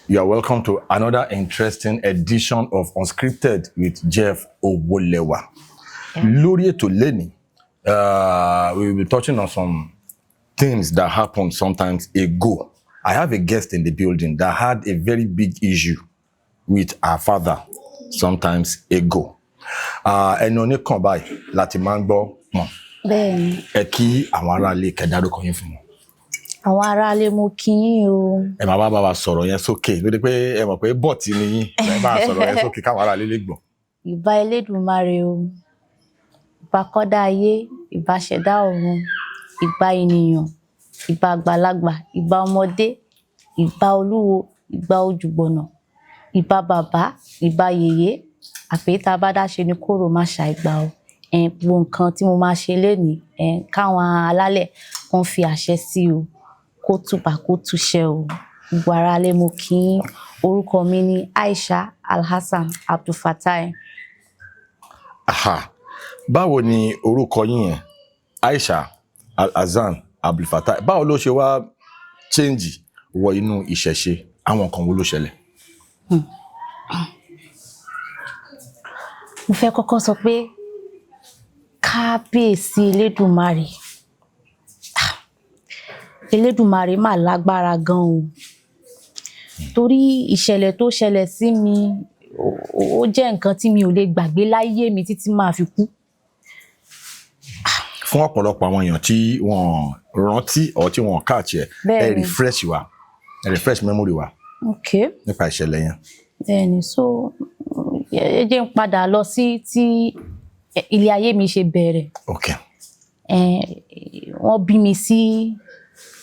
You are welcome to another interesting edition of Unscripted with Jeff Owolewa. Lórí ètò lẹ́ni, we will be touching on some things that happened sometimes ago. I have a guest in the building that had a very big issue with her father sometimes ago. Ẹni oníkan báyìí láti máa ń gbọ́ mọ̀. Bẹ́ẹ̀ni. Ẹ kí àwọn ará ilé kẹ́dárúkọ yín fún wọn. Àwọn ará ilé mo kí yín o. Ẹ máa bá wa sọ̀rọ̀ yẹn sókè lórí pé ẹ mọ̀ pé bọ́ọ̀tì ni yín. Ẹ bá sọ̀rọ̀ yẹn sókè káwọn ará ilé lè gbọ́. Ìbà Elédùmarè o. Ìbà kọ́dá ayé, ìbà ṣẹ̀dá ọ̀run, ìbà ènìyàn, ìbà àgbàlagbà, ìbà ọmọdé, ìbà olúwo, ìbà ojúgbọ̀nà, ìbà bàbá, ìbà yèyé, àfi tá bá dá ṣe ni kóró má ṣàìgbà o. Gbogbo nǹkan tí mo máa ṣe lénìí, káwọn alálẹ̀ kan fi àṣẹ sí o. Kó tùbà kó túṣẹ o. Gbogbo ará ilé mo kí yín. Orúkọ mi ni Aisha Alhassan Abdulfatai. Aha. Báwo ni orúkọ yín yẹn? Aisha Alhassan Abdulfatai. Báwo ló ṣe wá change wọ inú ìṣẹ̀ṣe? Àwọn nǹkan wo ló ṣẹlẹ̀? Mo fẹ́ kọ́kọ́ sọ pé kábíyèsí Elédùmarè. Elédùmarè mà lágbára gan o. Torí ìṣẹ̀lẹ̀ tó ṣẹlẹ̀ sí mi ó jẹ́ nǹkan tí mi ò lè gbàgbé láyé mi títí máa fi kú. Fún ọ̀pọ̀lọpọ̀ àwọn èèyàn tí wọ́n rántí or tí wọ́n catch ẹ refresh wa. Ẹ refresh memory wa. Okay. Nípa ìṣẹ̀lẹ̀ yẹn. Bẹ́ẹ̀ni, so ẹ jẹ́ n padà lọ sí tí ilé ayé mi ṣe bẹ̀rẹ̀. Okay. Wọ́n bí mi sí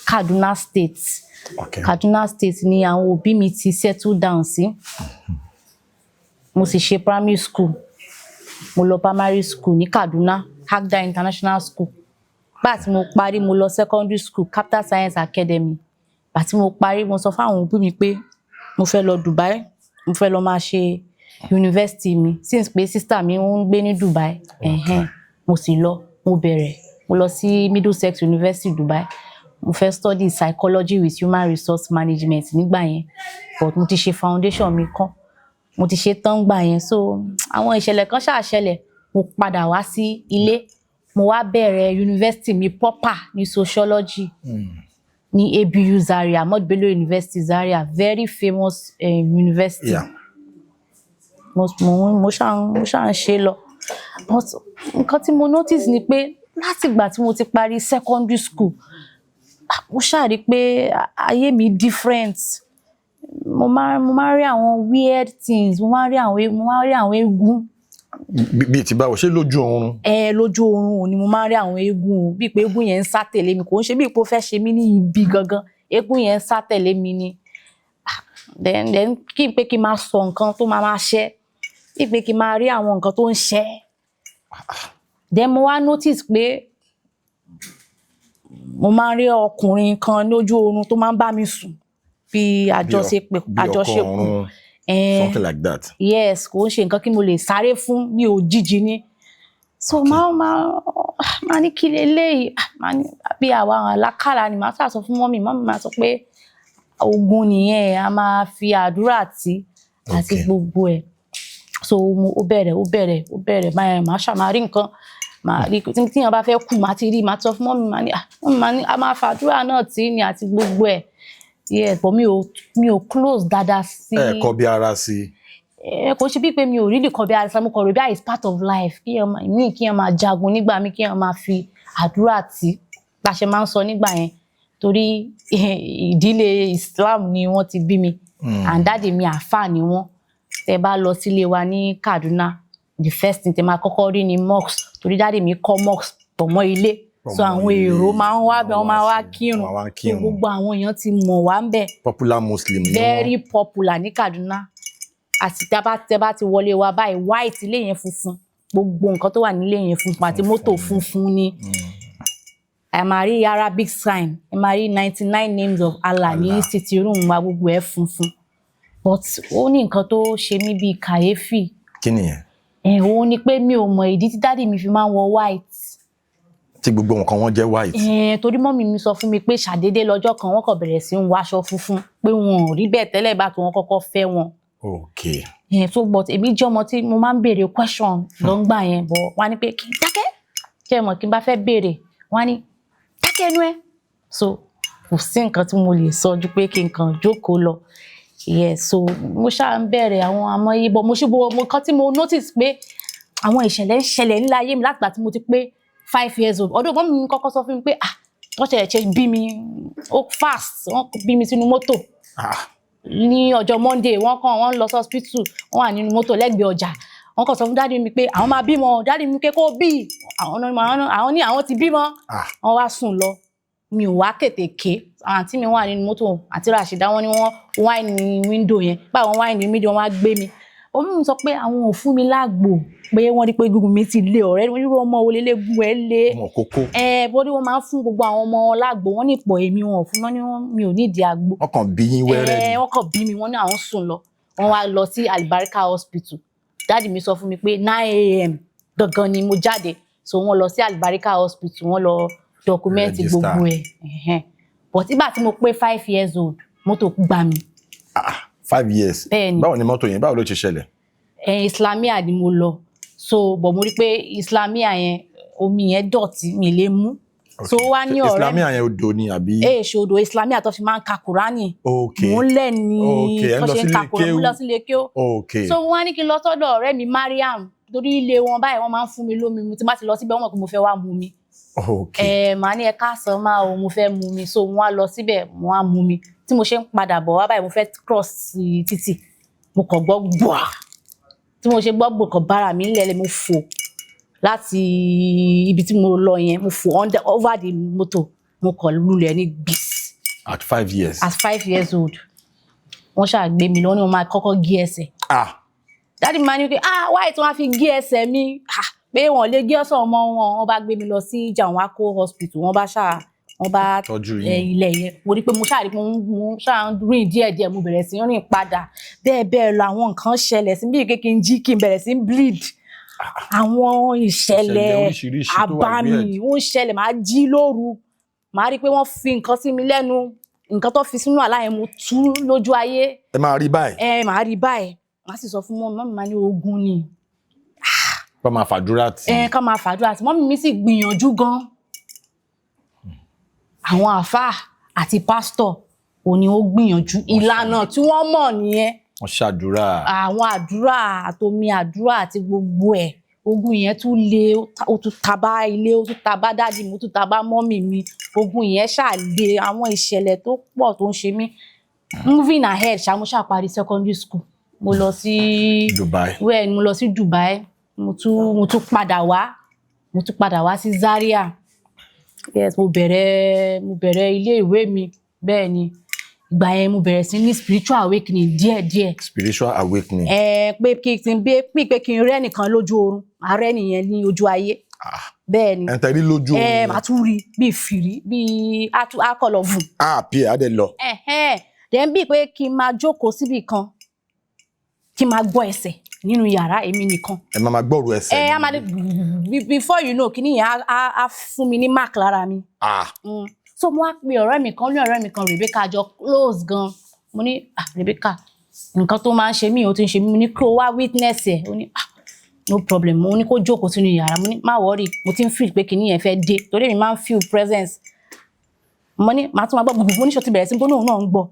Kaduna State. Okay. Kaduna State ni àwọn òbí mi ti settle down sí. Mo sì ṣe primary school. Mo lọ primary school ní Kaduna, Agda International School. Bá tí mo parí, mo lọ secondary school, Capital Science Academy. Bá tí mo parí, mo sọ fún àwọn òbí mi pé mo fẹ́ lọ Dubai. Mo fẹ́ lọ máa ṣe university mi. Since pé sister mi ń gbé ní Dubai. Mo sì lọ, mo bẹ̀rẹ̀. Mo lọ sí Middlesex University Dubai. Mo fẹ́ study psychology with human resource management nígbà yẹn. But mo ti ṣe foundation mi kan. Mo ti ṣe tán gbà yẹn. So àwọn ìṣẹ̀lẹ̀ kan ṣáà ṣẹlẹ̀. Mo padà wá sí ilé. Mo wá bẹ̀rẹ̀ university mi proper ní sociology. Ní ABU Zaria, Ahmadu Bello University Zaria, very famous university. Yeah. Mo ṣáà ń ṣe lọ. But nǹkan tí mo notice ni pé láti ìgbà tí mo ti parí secondary school, mo ṣáà rí pé ayé mi different. Mo máa rí àwọn weird things. Mo máa rí àwọn eégún. Bí ti báwo ṣe lójú oorun? Lójú oorun ni mo máa rí àwọn eégún. Bí pé eégún yẹn ń sá tẹ̀lé mi. Kò ń ṣe bí pé ó fẹ́ ṣe mí ní ibi gangan. Eégún yẹn ń sá tẹ̀lé mi ni. Then kí n pé kí n máa sọ nǹkan tó máa ṣẹ́. Bí pé kí n máa rí àwọn nǹkan tó ń ṣẹ́. Then mo wá notice pé mo máa rí ọkùnrin kan lójú oorun tó máa ń bá mi sùn. Bí àjọṣepọ̀. Something like that. Yes, kò ń ṣe nǹkan kí mo lè sáré fún mi ò jíjí ni. So máa ní kí leléyìí, bí àwọn alákàlà ni màá sọ fún mọ́mì máa sọ pé ogun nìyẹn, a máa fi àdúrà tì àti gbogbo ẹ̀. So ó bẹ̀rẹ̀ máa ṣàmárí nǹkan. Màá rí tí èèyàn bá fẹ́ kú, màá ti rí, màá sọ fún mọ́mì, a máa fàdúrà náà tì ní àti gbogbo ẹ̀. Yes, but mi ò close dáadáa sí. Kọ́ bí ara sí. Kò ṣe bí pé mi ò really kọ́ bí ara sí. Mo kọ̀ rò bí it's part of life. Kí èèyàn máa jagun nígbà mi, kí èèyàn máa fi àdúrà tì. Bá ṣe máa ń sọ nígbà yẹn. Torí ìdílé Islam ni wọ́n ti bí mi. And daddy mi àfáà ni wọ́n. Tẹ́ bá lọ sílé wa ní Kaduna, the first thing tẹ́ máa kọ́kọ́ rí ni mosque. Torí daddy mi kọ́ mosque pọ̀ mọ́ ilé. So àwọn èrò máa ń wá bẹ̀, wọ́n máa wá kírun. Gbogbo àwọn èèyàn ti mọ̀ wá ń bẹ̀. Popular Muslim. Very popular ní Kaduna. Àti tẹ́ bá ti wọlé wa báyìí, white ilé yẹn funfun. Gbogbo nǹkan tó wà nílé yẹn funfun àti mọ́tò funfun ni. Ẹ máa rí Arabic sign. Ẹ máa rí 99 names of Allah ní city room wa, gbogbo ẹ̀ funfun. But ó ní nǹkan tó ṣe mí bíi kàyéfì. Kí ni yẹn? Òun ni pé mi ò mọ ìdí tí daddy mi fi máa ń wọ white. tí gbogbo nǹkan wọn jẹ́ white. Torí mọ́mì mi sọ fún mi pé ṣàdédé lọ́jọ́ kan wọ́n kàn bẹ̀rẹ̀ sí ń wọ aṣọ funfun pé wọn ò rí bẹ́ẹ̀ tẹ́lẹ̀ bá tí wọ́n kọ́kọ́ fẹ́ wọn. Okay. So but èmi jẹ́ ọmọ tí mo máa ń béèrè question lọ́ngbà yẹn bọ̀ wọ́n á ní pé kí n dákẹ́ kí ẹ mọ̀ kí n bá fẹ́ béèrè wọ́n á ní dákẹ́ ẹnu ẹ. So kò sí nǹkan tí mo lè sọ ju pé kí n kàn jókòó lọ. So mo ṣáà ń bẹ̀rẹ̀ àwọn àmọ́ ibọ̀ mo ṣe mo kàn tí mo notice pé àwọn ìṣẹ̀lẹ̀ ń ṣẹlẹ̀ nílé ayé mi látìgbà tí mo ti pé 5 years old. Ọdún ọgbọ́n mi kọ́kọ́ sọ fún mi pé wọ́n ṣe bí mi ó fast wọ́n bí mi sínú mọ́tò. Ní ọjọ́ Monday wọ́n lọ sí hospital wọ́n wà nínú mọ́tò lẹ́gbẹ̀ẹ́ ọjà wọ́n kàn sọ fún dáàdi mi pé àwọn máa bímọ dáàdi mi pé kó bí àwọn ní àwọn ti bímọ wọ́n wá sùn lọ mi ò wá kètèké àǹtí mi wà nínú mọ́tò àti Rashida wọ́n ní wọ́n wá ní window yẹn báwọn wá ní window wọ́n wá gbé mi omi mi sọ pé àwọn ò fún mi lágbo pé wọ́n rí pé egungun mi ti lé ọ̀rẹ́ irú ọmọ wo lélẹ́gùn ẹ̀ lé bọ́dí wọ́n máa ń fún gbogbo àwọn ọmọ lágbo wọ́n ní ipò èmi wọn ò fún mi ò ní ìdí àgbo. wọ́n kàn bí yín wẹ́rẹ́ ni. wọ́n kàn bí mi wọ́n ní àwọn sùn lọ wọ́n wá lọ sí Albarika hospital dáàdì mi sọ fún mi pé 9 AM gangan ni mo jáde so wọ́n lọ sí Albarika hospital wọ́n lọ dọkumẹ́ntì gbogbo ẹ̀ but ìgbà tí mo pé 5 years old mọ́tò gbà mí. 5 years. Báwo ni mọ́tò yẹn báwo ló ṣe ṣẹlẹ̀? Islamia ni mo lọ so bọ̀ mo rí pé Islamia yẹn omi yẹn dọ̀tí mi lè mú. So wá ní ọ̀rẹ́ Islamia yẹn odò ni àbí? Ṣòdo Islamia tó fi máa ń ka Kùránì. Mo lẹ̀ ní tó ṣe ń ka Kùránì mo lọ sí ilé kéwú. So wọ́n á ní kí n lọ sọ́dọ̀ ọ̀rẹ́ mi Mariam torí ilé wọn báyìí wọ́n máa ń fún mi lómi mu tí má ti lọ síbẹ̀ wọ́n mọ̀ pé mo fẹ́ wá mu mi. Màá ní ẹ káàsán máa o mo fẹ́ mu mi so wọ́n á lọ síbẹ̀ wọ́n á mu mi tí mo ṣe ń padà bọ̀ wá báyìí mo fẹ́ cross títì mo kàn gbọ́ gbọ́à tí mo ṣe gbọ́ gbòkàn bára mi nílẹ̀ mo fò láti ibi tí mo lọ yẹn mo fò over the motor mo kàn lulẹ̀ ní gbìs. At 5 years. At 5 years old wọ́n ṣáà gbé mi lọ ní wọ́n máa kọ́kọ́ gé ẹsẹ̀. Dáàdì mi máa ní pé wáyé tí wọ́n fi gé ẹsẹ̀ mi pé wọ́n lè gé ọ̀sán ọmọ wọn bá gbé mi lọ sí Janwako hospital wọ́n bá tọ́jú ilẹ̀ yẹn mo rí pé mo ṣáà rí pé mo ṣáà ń rìn díẹ̀díẹ̀ mo bẹ̀rẹ̀ sí rìn padà bẹ́ẹ̀ lọ àwọn nǹkan ṣẹlẹ̀ sí bí kékeré jí kí n bẹ̀rẹ̀ sí bleed àwọn ìṣẹ̀lẹ̀ àbámi ó ń ṣẹlẹ̀ máa jí lóru máa rí pé wọ́n fi nǹkan sí mi lẹ́nu nǹkan tó fi sínú àlá yẹn mo tú lójú ayé. Ẹ máa rí báyìí. Máa rí báyìí máa sì sọ fún mọ́mí máa ní ogun ni. Ká máa fàdúrà tì. Ká máa fàdúrà tì mọ́mí mi sì gbìyànjú gan. Àwọn àfáà àti pásítọ̀ òní ó gbìyànjú ìlànà tí wọ́n mọ̀ nìyẹn. Wọ́n ṣàdúrà. Àwọn àdúrà àtomi àdúrà àti gbogbo ẹ̀ ogun yẹn tún le ó tún tabá ilé ó tún tabá dáàdì mi ó tún tabá mọ́mì mi ogun yẹn ṣàlè àwọn ìṣẹ̀lẹ̀ tó pọ̀ tó ń ṣe mí. Moving ahead mo ṣáà parí secondary school mo lọ sí Dubai. Mo lọ sí Dubai mo tún padà wá sí Zaria. Yes, mo bẹ̀rẹ̀ ilé ìwé mi bẹ́ẹ̀ ni ìgbà yẹn mo bẹ̀rẹ̀ sí ní spiritual awakening díẹ̀díẹ̀. Spiritual awakening. Pé kí n rẹ́ nìkan lójú oorun ààrẹ nìyẹn ní ojú ayé. Bẹ́ẹ̀ ni. Ẹ tẹ̀rí lójú oorun. Màá tún rí bí ìfìrí bí akọlọ̀vù. Pí adé lọ. Then bí pé kí n máa jókòó síbì kan kí n máa gbọ́ ẹsẹ̀ nínú yàrá èmi nìkan. Ẹ máa gbọ́rù ẹsẹ̀. A máa before you know kíní yẹn á fún mi ní mark lára mi. So mo wá pe ọ̀rẹ́ mi kan Rebecca jọ close gan mo ní Rebecca nǹkan tó máa ń ṣe mí ó ti ń ṣe mí mo ní kí o wá witness ẹ̀ ó ní no problem mo ní kó jókòó sínú yàrá mo ní má worry mo ti ń feel pé kíní yẹn fẹ́ dé torí mi máa ń feel presence mo ní màá tún máa gbọ́ gbogbo oníṣọ́ ti bẹ̀rẹ̀ sí gbóná náà ń gbọ́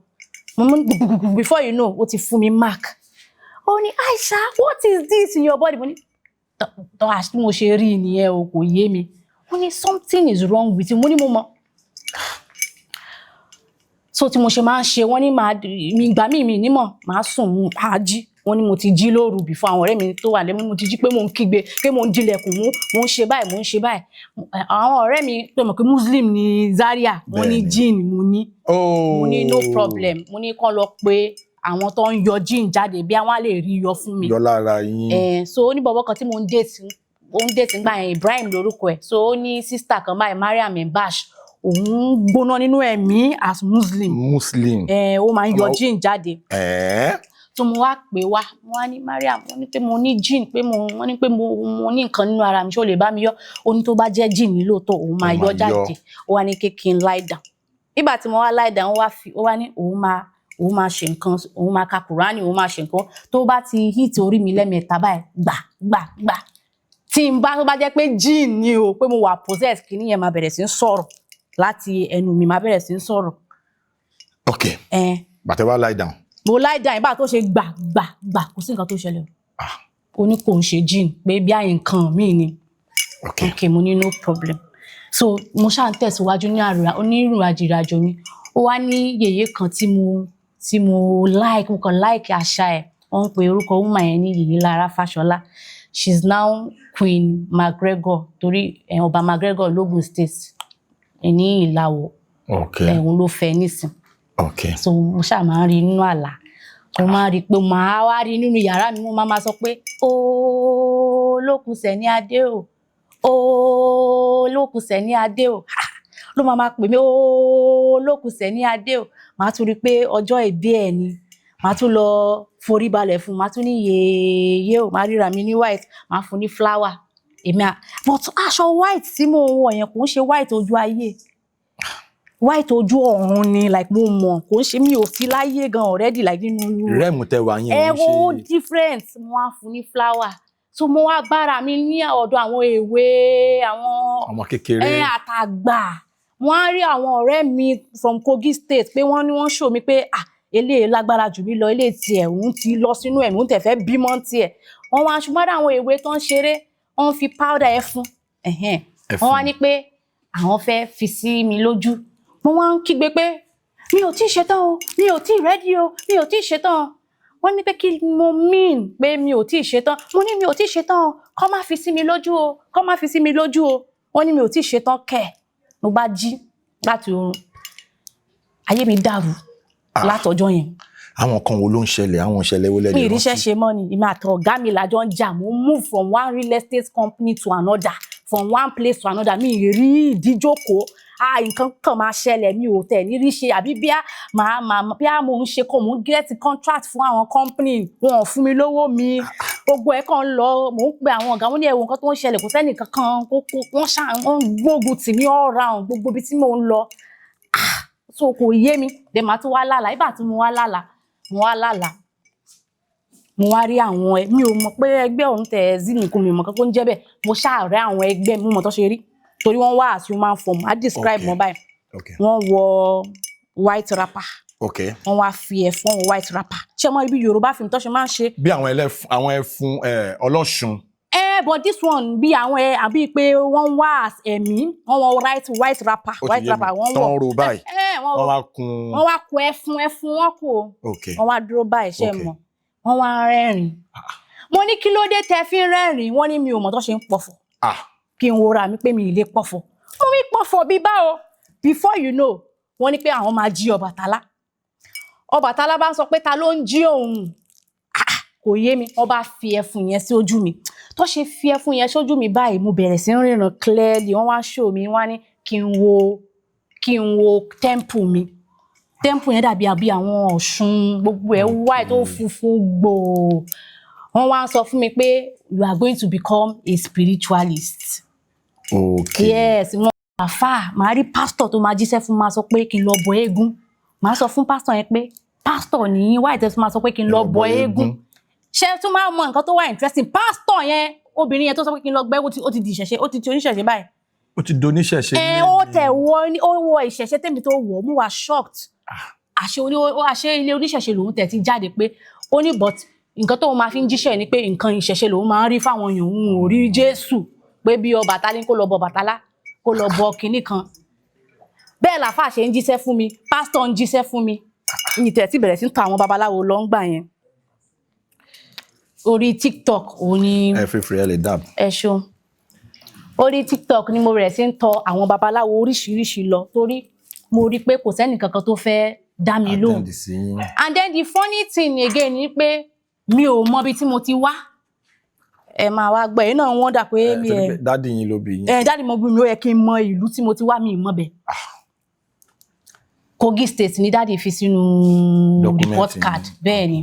mo ní gbogbo before you know ó ti fún mi mark ó ní Aisha what is this in your body mo ní tí mo ṣe rí nìyẹn o kò yé mi ó ní something is wrong with you mo ní mo mọ̀ so tí mo ṣe máa ń ṣe wọ́n ní ìgbà míì nímọ̀ máa sùn máa jí wọ́n ní mo ti jí lóru before àwọn ọ̀rẹ́ mi tó wà lẹ́mú mo ti jí pé mo ń kígbe pé mo ń dilẹ̀kùn mo ń ṣe báyìí àwọn ọ̀rẹ́ mi tó mọ̀ pé Muslim ní Zaria wọ́n ní jinn mo ní no problem mo ní kán lọ pé àwọn tó ń yọ jinn jáde bí àwọn á lè rí yọ fún mi. Yọ lára yín. So ó ní bọ̀bọ̀ kan tí mo ń date nígbà yẹn Ibrahim lórúkọ ẹ̀ so ó ní sister kan báyìí Mariam Mbash òun gbóná nínú ẹ̀mí as Muslim. Ó máa ń yọ jinn jáde. tó mo wá pè wá mo wá ní Mariam wọ́n ní pé mo ní gene pé wọ́n ní pé mo ní nǹkan nínú ara mi ṣó lè bá mi yọ ó ní tó bá jẹ́ gene ní lóòótọ́ òun máa yọ jáde ó wá ní kí n lie down nígbà tí mo wá lie down ó wá ní òun máa ṣe nǹkan òun máa ka Kùránì òun máa ṣe nǹkan tó bá ti hit orí mi lẹ́mẹ̀ẹ́ta báyìí gbà tí n bá tó bá jẹ́ pé gene ni o pé mo wà possess kí nìyẹn máa bẹ̀rẹ̀ sí ń sọ̀rọ̀ láti ẹnu mi máa bẹ̀rẹ̀ sí ń sọ̀rọ̀. Okay. Bàtẹ́ wá lie down. Mo lie down ìbá tó ṣe gbà kò sí nǹkan tó ṣẹlẹ̀. Ó ní kò ń ṣe gene pé bí àyè nǹkan míì ni. Okay, mo ní no problem. So mo ṣáà ń tẹ̀síwájú ní ìrìnàjò mi. Ó wá ní yèyé kan tí mo like àṣà ẹ̀. Wọ́n ń pe orúkọ woman yẹn ní Yèyé Lára Fáṣọlá. She's now Queen McGregor torí ọba McGregor l'Ogun State ní Ìlàwọ̀. Òun ló fẹ́ nísìn. So mo ṣáà máa ń rí nínú àlá. Mo máa rí pé màá wá rí nínú yàrá mi mo máa sọ pé Olókùsẹ̀ ní adé o. Olókùsẹ̀ ní adé o. Ló máa pè mí Olókùsẹ̀ ní adé o. Màá tún rí pé ọjọ́ ìbí ẹ̀ ni. Màá tún lọ forí balẹ̀ fún màá tún ní yèyé o. Màá ríra mi ní white màá fún ní flower. But aṣọ white tí mo wọ̀ yẹn kò ń ṣe white ojú ayé. White ojú ọ̀run ni like mo mọ̀ kò ń ṣe mi ò sí láyé gan already like nínú rẹ́ẹ̀mù tẹwàá yẹn ó different mo wá fún ní flower so mo wá bára mi ní ọ̀dọ̀ àwọn èwe àwọn ọmọ kékeré àtàgbà wọ́n á rí àwọn ọ̀rẹ́ mi from Kogi State pé wọ́n ní wọ́n show mi pé eléyìí lágbára jù mí lọ eléyìí tiẹ̀ òun ti lọ sínú ẹ̀mí òun tẹ̀ fẹ́ bímọ tiẹ̀ wọ́n wá ṣùgbọ́n àwọn èwe tó ń ṣeré wọ́n fi powder ẹfun wọ́n wá ní pé àwọn fẹ́ fi sí mi lójú mo wá ń kígbe pé mi ò tí ì ṣetán o mi ò tí ì ready o mi ò tí ì ṣetán wọ́n ní pé kí mo mean pé mi ò tí ì ṣetán mo ní mi ò tí ì ṣetán o kó má fi sí mi lójú o kó má fi sí mi lójú o wọ́n ní mi ò tí ì ṣetán kẹ̀ mo bá jí láti oorun ayé mi dàrú látọjọ́ yẹn. Àwọn kan wo ló ń ṣẹlẹ̀ àwọn ìṣẹ̀lẹ̀ wo lẹ́lẹ̀ mi ìríṣẹ́ ṣe mọ́ ni ìmọ̀ àtọ̀ ọ̀gá mi làjọ ń jà mo move from one real estate company to another from one place to another mi rí ìdíjókòó nǹkan kan máa ṣẹlẹ̀ mi ò tẹ̀ ní rí ṣe àbí bí mo ń ṣe kó mo ń get contract fún àwọn company wọn ò fún mi lówó mi gbogbo ẹ̀ kàn ń lọ mò ń pe àwọn ọ̀gá wọn ní ẹ̀wọ̀n nǹkan tó ń ṣẹlẹ̀ kò sẹ́nì kankan wọ́n gbógun tì mí all round gbogbo ibi tí mò ń lọ so kò yé mi dẹ̀ máa tún wá lálàá ìgbà tí mo wá lálàá mo wá rí àwọn mi ò mọ̀ pé ẹgbẹ́ ọ̀hún tẹ̀ nìkan mi mọ̀ kankan ń jẹ́ bẹ́ẹ̀ mo ṣáà rí àwọn ẹgbẹ́ mi mọ̀ tó ṣe rí torí wọ́n wá as human form I describe wọn báyìí wọ́n wọ white wrapper wọ́n wá fi ẹ̀fọn white wrapper ṣé mo ibi Yorùbá film tó ṣe máa ń ṣe. bí àwọn ẹfun ọlọ́ṣun. But this one bí àwọn àbí pé wọ́n wá as ẹ̀mí wọ́n wọ white wrapper wọ́n wọ ro báyìí wọ́n wá kun ẹfun wọn kò wọ́n wá dúró báyìí ṣe mọ̀ wọ́n wá rẹ́rìn mo ní kí ló dé tẹ́ fi rẹ́rìn wọ́n ní mi ò mọ̀ tó ṣe ń pọ̀fọ̀ kí n wora mi pé mi ì lè pọ̀fọ̀ mo mi pọ̀fọ̀ bí báwo before you know wọ́n ní pé àwọn máa jí Ọbàtálá bá sọ pé ta ló ń jí òun kò yé mi wọ́n bá fi ẹfun yẹn sí ojú mi tó ṣe fi ẹfun yẹn sójú mi báyìí mo bẹ̀rẹ̀ sí ríran clearly wọ́n wá show mi wọ́n ní kí n wo temple mi temple yẹn dàbí àwọn Ọ̀ṣun gbogbo ẹ̀ white tó funfun gbòò wọ́n wá sọ fún mi pé you are going to become a spiritualist. Yes wọ́n àfà màá rí pastor tó máa jíṣẹ́ fún máa sọ pé kí n lọ bọ eégún màá sọ fún pastor yẹn pé pastor ní white tó máa sọ pé kí n lọ bọ eégún ṣé tó máa mọ nǹkan tó wà interesting pastor yẹn obìnrin yẹn tó sọ pé kí n lọ gbẹ́ ó ti di ìṣẹ̀ṣe ó ti oníṣẹ̀ṣe báyìí. ó ti di oníṣẹ̀ṣe. ó tẹ̀ wọ ìṣẹ̀ṣe tèmi tó wọ̀ mú wa shocked àṣẹ ilé oníṣẹ̀ṣe lòun tẹ̀ ti jáde pé ó ní but nǹkan tó máa fi ń jíṣẹ́ ni pé nǹkan ìṣẹ̀ṣe lòun máa ń rí fáwọn èèyàn òun ò rí Jésù pé bí Ọbàtálá kó lọ bọ Ọbàtálá kó lọ bọ kinní kan bẹ́ẹ̀ làfà ṣe ń jíṣẹ́ fún mi pásítọ̀ ń jíṣẹ́ fún mi ìtẹ̀ tí bẹ̀rẹ̀ sí ń tọ àwọn babaláwo lọ ń gbà yẹn orí TikTok òun ni ẹ ṣeun orí TikTok ni mo bẹ̀rẹ̀ sí ń tọ àwọn babaláwo oríṣiríṣi lọ torí mo rí pé kò sẹ́nì kankan tó fẹ́ dá mi lóhùn and then the funny thing again ni pé mi ò mọ ibi tí mo ti wá ẹ máa wá gbọ́ yìí náà wọ́n dà pé mi dádì yín ló bí yín dádì mo bí mi ó yẹ kí n mọ ìlú tí mo ti wá mi mọ̀ bẹ́ẹ̀ Kogi State ni dádì fi sínú report card bẹ́ẹ̀ ni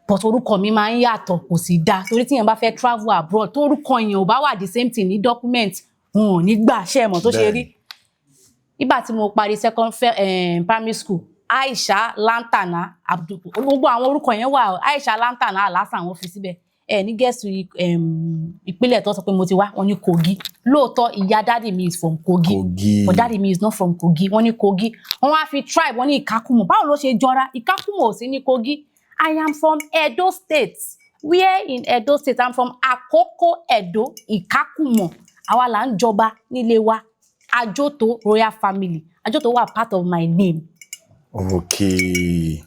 but orúkọ mi máa ń yàtọ̀ kò sì dáa torí tí èèyàn bá fẹ́ travel abroad tó orúkọ èèyàn ò bá wà the same thing ní document wọn ò ní gbà ṣe mọ̀ tó ṣe rí. Nígbà tí mo parí primary school Aisha Lantana Abdul gbogbo àwọn orúkọ yẹn wà Aisha Lantana Alasa wọ́n fi síbẹ̀ ní gẹ̀ẹ́sì ìpínlẹ̀ tó sọ pé mo ti wá wọ́n ní Kogi lóòótọ́ ìyá daddy mi is from Kogi but daddy mi is not from Kogi wọ́n ní Kogi wọ́n wá fi tribe wọ́n ní Ìkákùmọ̀ báwo ló ṣe jọra Ìkákùmọ̀ ò sí ní Kogi. I am from Edo State. Where in Edo State? I'm from Akoko Edo Ìkákùmọ̀ àwa là ń jọba nílé wa Ajoto royal family Ajoto wà part of my name. Okay.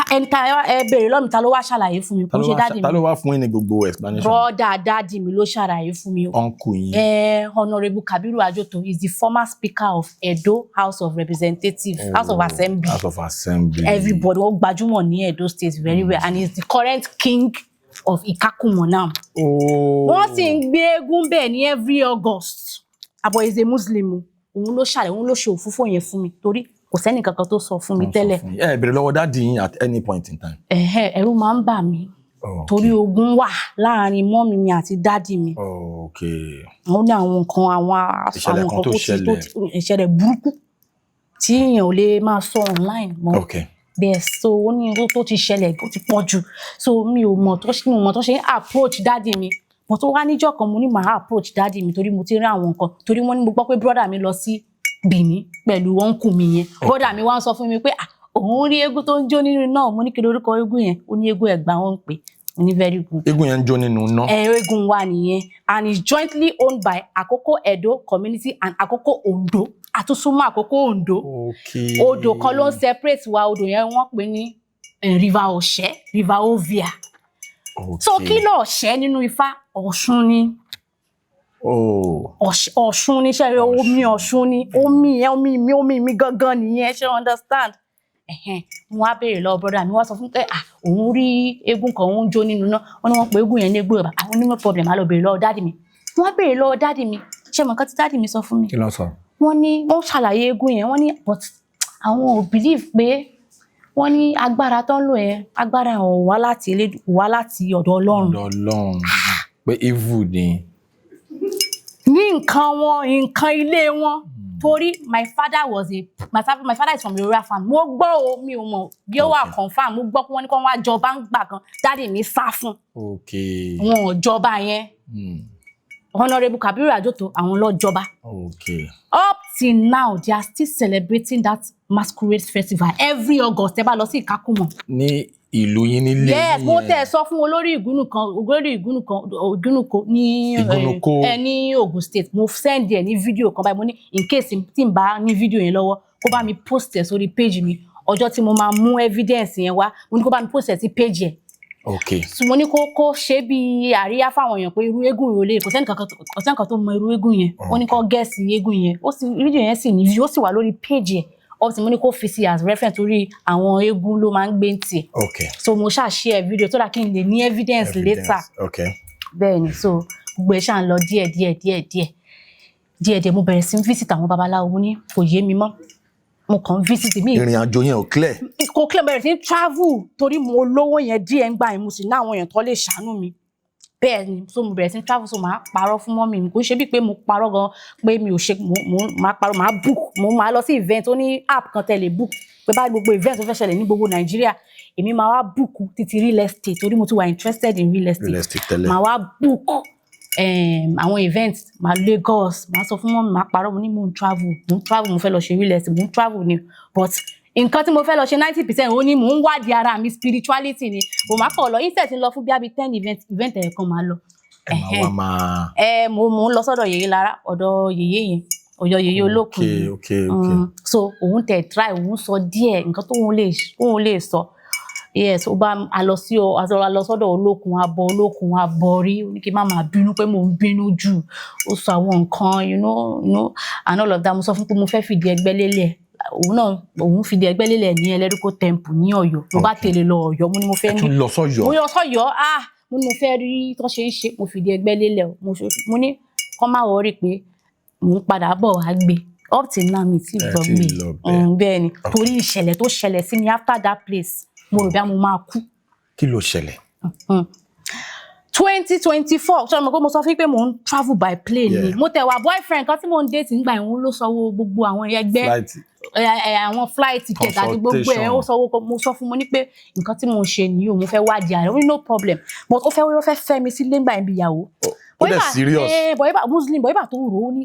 Bèrè lọ́mi ta ló wá ṣàlàyé fún mi kò ṣe dáàdì mi. Ta ló wá fún yín ní gbogbo explanation? Brother dáàdì mi ló ṣàlàyé fún mi. Uncle yín. Honorable Kabiru Ajoto is the former speaker of Edo House of Representatives, House of Assembly. House of Assembly. Everybody ó gbajúmọ̀ ní Edo State very well and he is the current king of Ìkákùmọ̀ now. Wọ́n sì ń gbé eégún bẹ́ẹ̀ ní every August. Abo is a Muslim. Òun ló ṣe òfófó yẹn fún mi torí kò sẹ́ni kankan tó sọ fún mi tẹ́lẹ̀. Bèrè lọ́wọ́ dáàdì yín at any point in time. Ẹ̀rù máa ń bà mí torí ogun wà láàrin mọ́mì mi àti dáàdì mi. Wọ́n ní àwọn nǹkan àwọn tó ìṣẹ̀lẹ̀ burúkú tí èèyàn ò lè máa sọ online mọ́. Bẹ́ẹ̀ so ó ní tó ti ṣẹlẹ̀ ó ti pọ̀ jù so mi ò mọ̀ tó ṣe ń approach dáàdì mi mo tó wá níjọ́ kan mo ní màá approach dáàdì mi torí mo ti rí àwọn nǹkan torí wọ́n ní mo gbọ́ pé brother mi lọ sí Benin pẹ̀lú uncle mi yẹn brother mi wá ń sọ fún mi pé òun rí eégún tó ń jó nínú náà mo ní kí lórúkọ eégún yẹn ó ní eégún Ẹ̀gbá wọ́n ń pè mo ní very good. Eégún yẹn ń jó nínú náà. Eégún wa nìyẹn and is jointly owned by Akoko Edo community and Akoko Ondo àtúnṣúmọ́ Akoko Ondo. Odò kan ló ń separate wa odò yẹn wọ́n pè ní river Ọ̀ṣẹ́ river Ovia. So kí ló Ọ̀ṣẹ́ nínú Ifá Ọ̀ṣun ni. Ọ̀ṣun ni ṣe omi Ọ̀ṣun ni omi mi gangan nìyẹn ṣe understand. Mo wá béèrè lọ́wọ́ brother mi wá sọ fún pé òun rí eégún kan òun jó nínú náà wọ́n ní wọ́n pe eégún yẹn ní eégún Ẹ̀gbá àwọn no problem á lọ béèrè lọ́wọ́ dáàdì mi. Mo wá béèrè lọ́wọ́ dáàdì mi ṣé mo nǹkan tí dáàdì mi sọ fún mi. Kí ló sọ? Wọ́n ní wọ́n ṣàlàyé eégún yẹn wọ́n ní but àwọn ò believe pé wọ́n ní agbára tó ń lò yẹn agbára wá láti ọ̀dọ̀ Ọlọ́run. Pé evil ni. Ní nǹkan ilé wọn torí my father is from the royal family mo gbọ́ o mi ò mọ̀ bí ó wà confam mo gbọ́ pé wọ́n ní kó wá jọba ń gbà kan dáàdì mi sá fún. Wọn ò jọba yẹn. Honorable Kabiru Ajoto àwọn ló jọba. Up till now they are still celebrating that masquerade festival every August ẹ bá lọ sí Ìkákùmọ̀. Ní ìlú yín nílé. Yes mo tẹ̀ sọ fún olórí ìgúnnùkọ ní Ogun State mo send ẹ ní fídíò kan báyìí mo ní in case tí n bá ní fídíò yẹn lọ́wọ́ kó bá mi post ẹ sórí page mi ọjọ́ tí mo máa mú evidence yẹn wá mo ní kó bá mi post ẹ sí page yẹn. So mo ní kó ṣe bí àríyá fáwọn èèyàn pé irú eégún yìí ò lè kò sẹ́ni kankan tó mọ irú eégún yẹn ó ní kó gẹ̀ẹ́sì eégún yẹn fídíò yẹn sì ní ó sì wà lórí page yẹn ọtí mo ní kó fi sí as reference torí àwọn eégún ló máa ń gbé ntì. So mo ṣáà share video tó dà kí n lè ní evidence later. Bẹ́ẹ̀ ni so gbogbo ẹ̀ ṣáà ń lọ díẹ̀ mo bẹ̀rẹ̀ sí ń visit àwọn babaláwo mo ní kò yé mi mọ́ mo kàn ń visit mi. Ìrìn àjò yẹn ò clear. Kò clear bẹ̀rẹ̀ sí ń travel torí mo lówó yẹn díẹ̀ ń gbà yẹn mo sì ní àwọn èèyàn tó lè ṣàánú mi. Bẹ́ẹ̀ ni so mo bẹ̀rẹ̀ sí ń travel so màá parọ́ fún mọ́mì mi kò ṣe bí pé mo parọ́ gan pé mi ò ṣe màá parọ́ màá book màá lọ sí event ó ní app kan tẹ̀lé book pé bá gbogbo event tó fẹ́ ṣẹlẹ̀ ní gbogbo Nàìjíríà èmi máa wá book títí real estate torí mo ti wà interested in real estate màá wá book àwọn event màá Lagos màá sọ fún mọ́mì màá parọ́ mo ní mo ń travel mo fẹ́ lọ ṣe real estate mo ń travel ni but nǹkan tí mo fẹ́ lọ ṣe 90% ó ní mò ń wádìí ara mi spirituality ni mo máa kọ̀ lọ instead lọ fún bí 10 event ẹ̀ẹ̀kan máa lọ. Mo ń lọ sọ́dọ̀ yèyé lára ọ̀dọ̀ yèyé yẹn ọ̀yọ́ yèyé olókùn yẹn so òun tẹ̀ try òun sọ díẹ̀ nǹkan tóun lè sọ yes ó bá a lọ sọ́dọ̀ olókùn abọ rí ó ní kí n má máa bínú pé mò ń bínú jù ó sọ àwọn nǹkan you know and all of that mo sọ fún pé mo fẹ́ fìdí ẹgbẹ́ lélẹ̀ òun fìdí ẹgbẹ́ lélẹ̀ ní Ẹlẹ́rìkó temple ní Ọ̀yọ́ mo bá tẹ̀lé lọ Ọ̀yọ́ mo ní mo fẹ́ ní mo lọ sọ́yọ́ mo ní mo fẹ́ rí tó ṣe ń ṣe mo fìdí ẹgbẹ́ lélẹ̀ mo ní kọ́ máa wọrí pé mò ń padà bọ̀ wá gbé up till now mi ti gbọ́ gbé bẹ́ẹ̀ ni torí ìṣẹ̀lẹ̀ tó ṣẹlẹ̀ sí mi after that place mo rò bí mo máa kú Kí ló ṣẹlẹ̀? 2024 so mo sọ fún pé mo ń travel by plane ni mo tẹ̀ wá boyfriend kan tí mo ń date nígbà yẹn ló sanwó gbogbo àwọn ẹgbẹ́ àwọn flight ticket àti gbogbo ẹ̀ ó sanwó mo sọ fún mo ní pé nǹkan tí mo ń ṣe nìyí mo fẹ́ wádìí ààrẹ ó ní no problem but ó fẹ́ mi sílé nígbà yẹn bí ìyàwó ó dẹ̀ serious bọ̀yìbà muslim bọ̀yìbà tó rò ó ní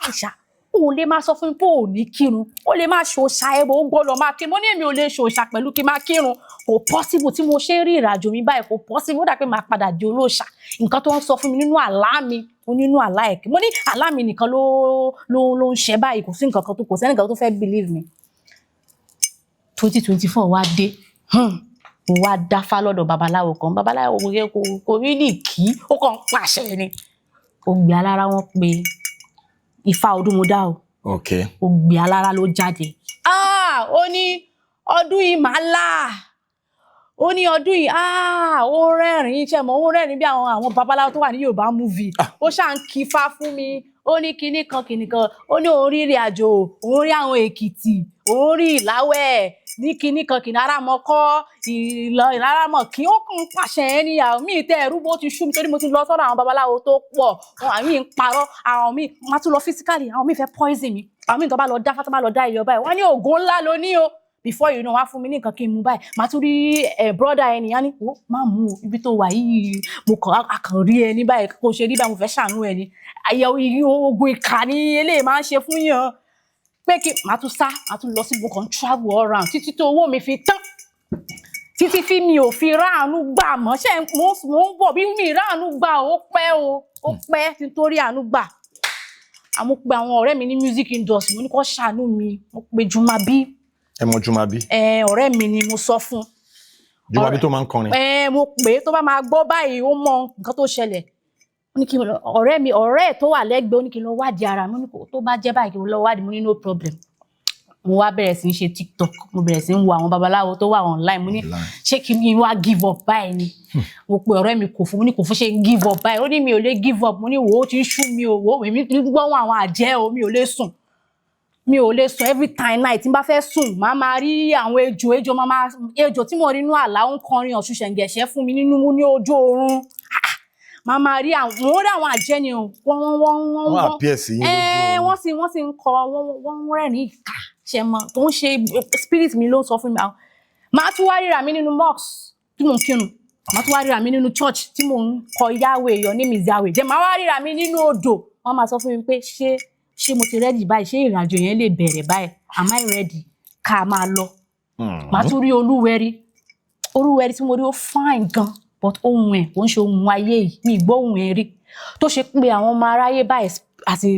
Aisha o lè máa sọ fún mi pé ò ní kírun o lè máa ṣòṣà ẹbọ ó gbọ́dọ̀ máa kí mo ní èmi ò lè ṣòṣà pẹ̀lú kí máa kírun kò possible tí mo ṣe ń rí ìrìnàjò mi báyìí kò possible ó dà pé máa padà di olóòṣà nǹkan tó ń sọ fún mi nínú àlá mi nínú àlá ẹ̀kẹ́ mo ní àlá mi nìkan ló ń ṣe báyìí kò sí nǹkan kan tó kò sẹ́nìkan tó fẹ́ believe me 2024 wá dé mo wá dáfá lọ́dọ̀ babaláwo kan babaláwo kò rí ní kí ó kàn pàṣẹ ni ó gbé alára wọn pé Ifá ọdún mo dá o. Okay. Ó gbé alára ló jáde. Ó ní ọdún yìí máa là. Ó ní ọdún yìí ó rẹ́rìn-ín ṣe mọ́ ó rẹ́rìn-ín bí àwọn babaláwo tó wà ní Yorùbá movie. Ó ṣá ń kí Ifá fún mi. Ó ní kinní kan. Ó ní òun rí ìrìn àjò, òun rí àwọn Èkìtì, òun rí Ìláwẹ̀, ní kinní kan Àràmọ̀kọ́, Ìlaramọ̀kí ó kàn pàṣẹ ẹni àwọn míì tẹ ẹrú bó ti ṣú mi torí mo ti lọ sọ́dọ̀ àwọn babaláwo tó pọ̀ àwọn míì ń parọ́ àwọn míì máa tún lọ physically àwọn míì fẹ́ poison mi àwọn míì tó bá lọ dá fátá bá lọ dá iyọ̀ báyìí wọ́n ní ògùn ńlá ló ní o before you know wá fún mi ní nǹkan kí n mú báyìí máa tún rí brother ẹnìyàn ní ó má mú o ibi tó wà yìí mo kàn rí ẹni báyìí kò ṣe rí báyìí mo fẹ́ ṣàánú ẹni àyẹ̀wò ogun ìkà ni eléyìí máa ń ṣe fún yàn pé kí máa tún lọ sí mo kàn travel all round títí tó owó mi fi tán títí tí mi ò fi ráàánú gbà mọ́ ṣe mo ń bọ̀ bí mi ráàánú gbà ó pẹ́ nítorí àánú gbà àmọ́ pé àwọn ọ̀rẹ́ mi ní music industry mo ní kó ṣàánú mi mo pe Jumabi ẹ mọ̀ Jumabi ọ̀rẹ́ mi ni mo sọ fún Jumabi tó máa ń kọrin mo pè tó bá máa gbọ́ báyìí ó mọ nǹkan tó ṣẹlẹ̀ ó ní kí ọ̀rẹ́ tó wà lẹ́gbẹ̀ẹ́ ó ní kí n lọ wádìí ara mi ó ní tó bá jẹ́ báyìí kí n lọ wádìí mo ní no problem mo wá bẹ̀rẹ̀ sí í ṣe TikTok mo bẹ̀rẹ̀ sí í wo àwọn babaláwo tó wà online mo ní ṣé kí n wá give up báyìí ni mo pe ọ̀rẹ́ mi kò fún mo ní kò fún ṣe give up báyìí ó ní mi ò lè give up mo ní wò ó ti ń ṣú mi ò wò èmi ti ń gbọ́ àwọn àjẹ́ o mi ò lè sùn every time night tí n bá fẹ́ sùn máa rí àwọn ejò tí mo rí nínú àlá ń kọrin Ọ̀ṣun ṣẹ̀ǹgẹ̀ṣẹ̀ fún mi nínú ní ojú oorun máa rí àwọn àjẹ́ ni o wọ́n appear sí yín lójú wọ́n sì ń kọ wọ́n rẹ́rìn ìkà ṣe mọ tó ń ṣe spirit mi ló ń sọ fún mi máa tún wá ríra mi nínú mosque tí mò ń kírun máa tún wá ríra mi nínú church tí mò ń kọ Yahweh your name is Yahweh jẹ́ máa wá ríra mi nínú odò wọ́n máa sọ fún mi pé ṣé mo ti ready báyìí ṣé ìrìnàjò yẹn lè bẹ̀rẹ̀ báyìí am I ready ká máa lọ máa tún rí olúwẹ̀rí tí mo rí ó fine gan but ohun ẹ̀ kò ń ṣe ohun ayé yìí mi gbọ́ ohun ẹ̀ rí tó ṣe pé àwọn ọmọ aráyé báyìí àti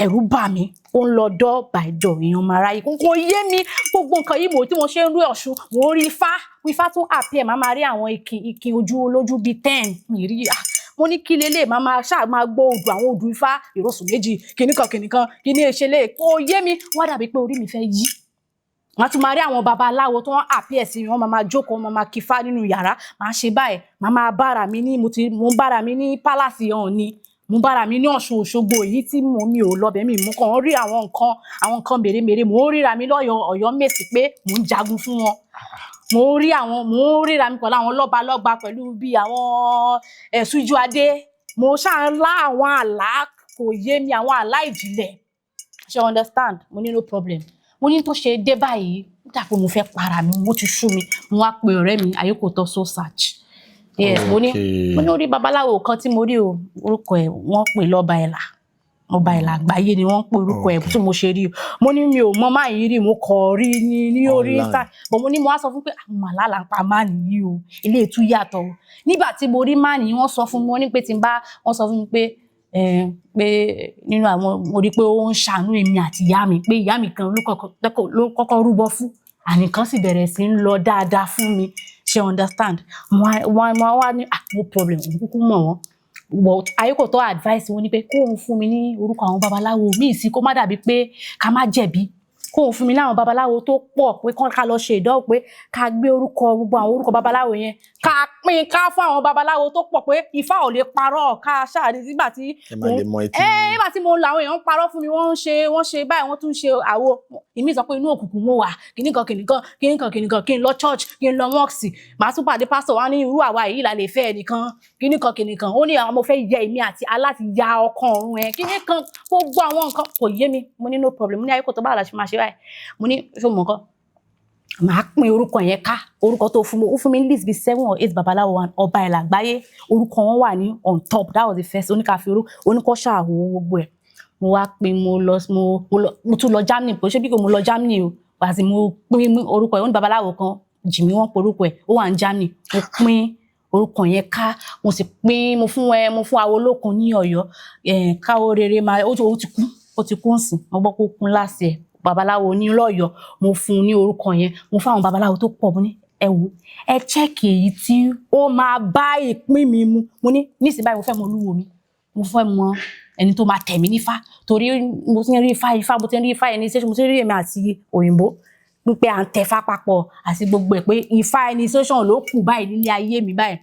ẹ̀rù bà mí ó ń lọ dọ́ bàìdọ̀ èèyàn ọmọ aráyé kò yé mi gbogbo nǹkan yìí mo tí mo ṣe ń rí Ọ̀ṣun mo rí Ifá tún appear máa rí àwọn ìkìn ojú olójú bíi 10 mi rí mo ní kí lélẹ̀ máa gbọ́ odù àwọn odù Ifá ìrọ̀sùn méjì kìnnìkan kìnnì ìṣẹ̀lẹ̀ kò yé mi wá dàbí pé orí mi fẹ́ yí wọ́n tún máa rí àwọn babaláwo tó wọ́n appear sí wọ́n máa jókòó wọ́n máa kí Ifá nínú yàrá máa ṣe báyìí máa bára mi ní mo ń bára mi ní palace Ọọ̀ni mo bára mi ní Ọ̀ṣun Òṣogbo èyí tí mi ò lọ́bẹ̀ mi mú kàn rí àwọn nǹkan mèremère mo ríra mi lọ́yọ̀ Ọ̀yọ́ Mèsì pé mò ń jagun fún wọn mo ríra mi pẹ̀lú àwọn lọ́balọ́ba pẹ̀lú bí àwọn Ẹ̀sùjú Adé mo ṣáà ń lá àwọn àlá kò yé mi àwọn àlá ìjìnlẹ̀ ṣe understand mo ní no problem mo ní tó ṣe dé báyìí nígbà pé mo fẹ́ para mi mo ti sú mi mo wá pe ọ̀rẹ́ mi Ayékòótọ́ so search yes mo ní orí babaláwo kan tí mo rí o orúkọ ẹ̀ wọ́n pè lọ́ba ẹ̀là àgbáyé ni wọ́n pè orúkọ ẹ̀ tí mo ṣe rí o mo ní mi ò mọ máa yìí rí mo kọ rí ní orí Insta but mo ní mo wá sọ fún pé àwọn màlálà ń pa máa nìyí o ilé ètú yàtọ̀ o nígbà tí mo rí máa nìyí wọ́n sọ fún mi wọ́n ní pé wọ́n sọ fún mi pé nínú àwọn mo rí pé ó ń ṣàánú èmi àti ìyá mi pé ìyá mi kan ló kọ́kọ́ rúbọ fún ànìkan sì bẹ̀rẹ̀ sí ń lọ dáadáa fún mi ṣe understand wọ́n wá ní no problem òun kúkú mọ̀ wọ́n but Ayékòótọ́ advice wọn ni pé kó òun fún mi ní orúkọ àwọn babaláwo míì sí kó má dàbí pé ká má jẹ̀bi kó fún mi láwọn babaláwo tó pọ̀ pé kán ká lọ ṣe ìdánwò pé ká gbé orúkọ gbogbo àwọn orúkọ babaláwo yẹn ká pín ká fún àwọn babaláwo tó pọ̀ pé Ifá ò lè parọ́ ká ṣáàrí nígbà tí nígbà tí mo lọ àwọn èèyàn ń parọ́ fún mi wọ́n ṣe báyìí wọ́n tún ṣe àwo ìmí sọ pé inú òkùnkùn mo wà kìnnìkan kí n lọ church kí n lọ mosque màá tún pàdé pásítọ̀ wá ní irú àwa yìí la lè fẹ́ ẹnìkan kìnnìkan ó ní àwọn mo fẹ́ yẹ èmi àti aláti ya ọkàn ọ̀run ẹ̀ kìnnìkan gbogbo àwọn nǹkan kò yé mi mo ní no problem mo ní ayé kò tó bá àlàṣe máa ṣe báyìí mo ní ṣó mọ̀ nǹkan màá pín orúkọ yẹn ká orúkọ tó fún mi ó fún mi list bí 7 or 8 babaláwo ọba ìlà àgbáyé orúkọ wọn wà ní on top that was the first oníkàfẹ́ oníkọ́ṣà àwọ̀ gbogbo ẹ̀ mo wá pín mo tún lọ Germany pé ṣé bí kò mo lọ Germany o àti mo pín orúkọ ẹ̀ ó ní babaláwo kan jìmí wọn porúkọ ẹ̀ ó wà ní Germany mo pín orúkọ yẹn ká mo sì pín mo fún awo olókun ní Ọ̀yọ́ káwó rere máa ó ti kú nsìn mo gbọ́ kó kún láti ẹ̀ babaláwo ní lọ́yọ̀ mo fún ní orúkọ yẹn mo fún àwọn babaláwo tó pọ̀ mo ní ẹ wò ẹ check èyí tí ó máa bá ìpín mi mu mo ní nísìnyí báyìí mo fẹ́ mọ olúwo mi mo fẹ́ mọ ẹni tó máa tẹ̀ mí nífá torí mo ti ń rí ifá mo ti ń rí ifá ẹni ṣe mo ti ń rí èmi àti òyìnbó pé à ń tẹ̀fá papọ̀ àti gbogbo ẹ̀ pé ifá ẹni station ló kù báyìí nílé ayé mi báyìí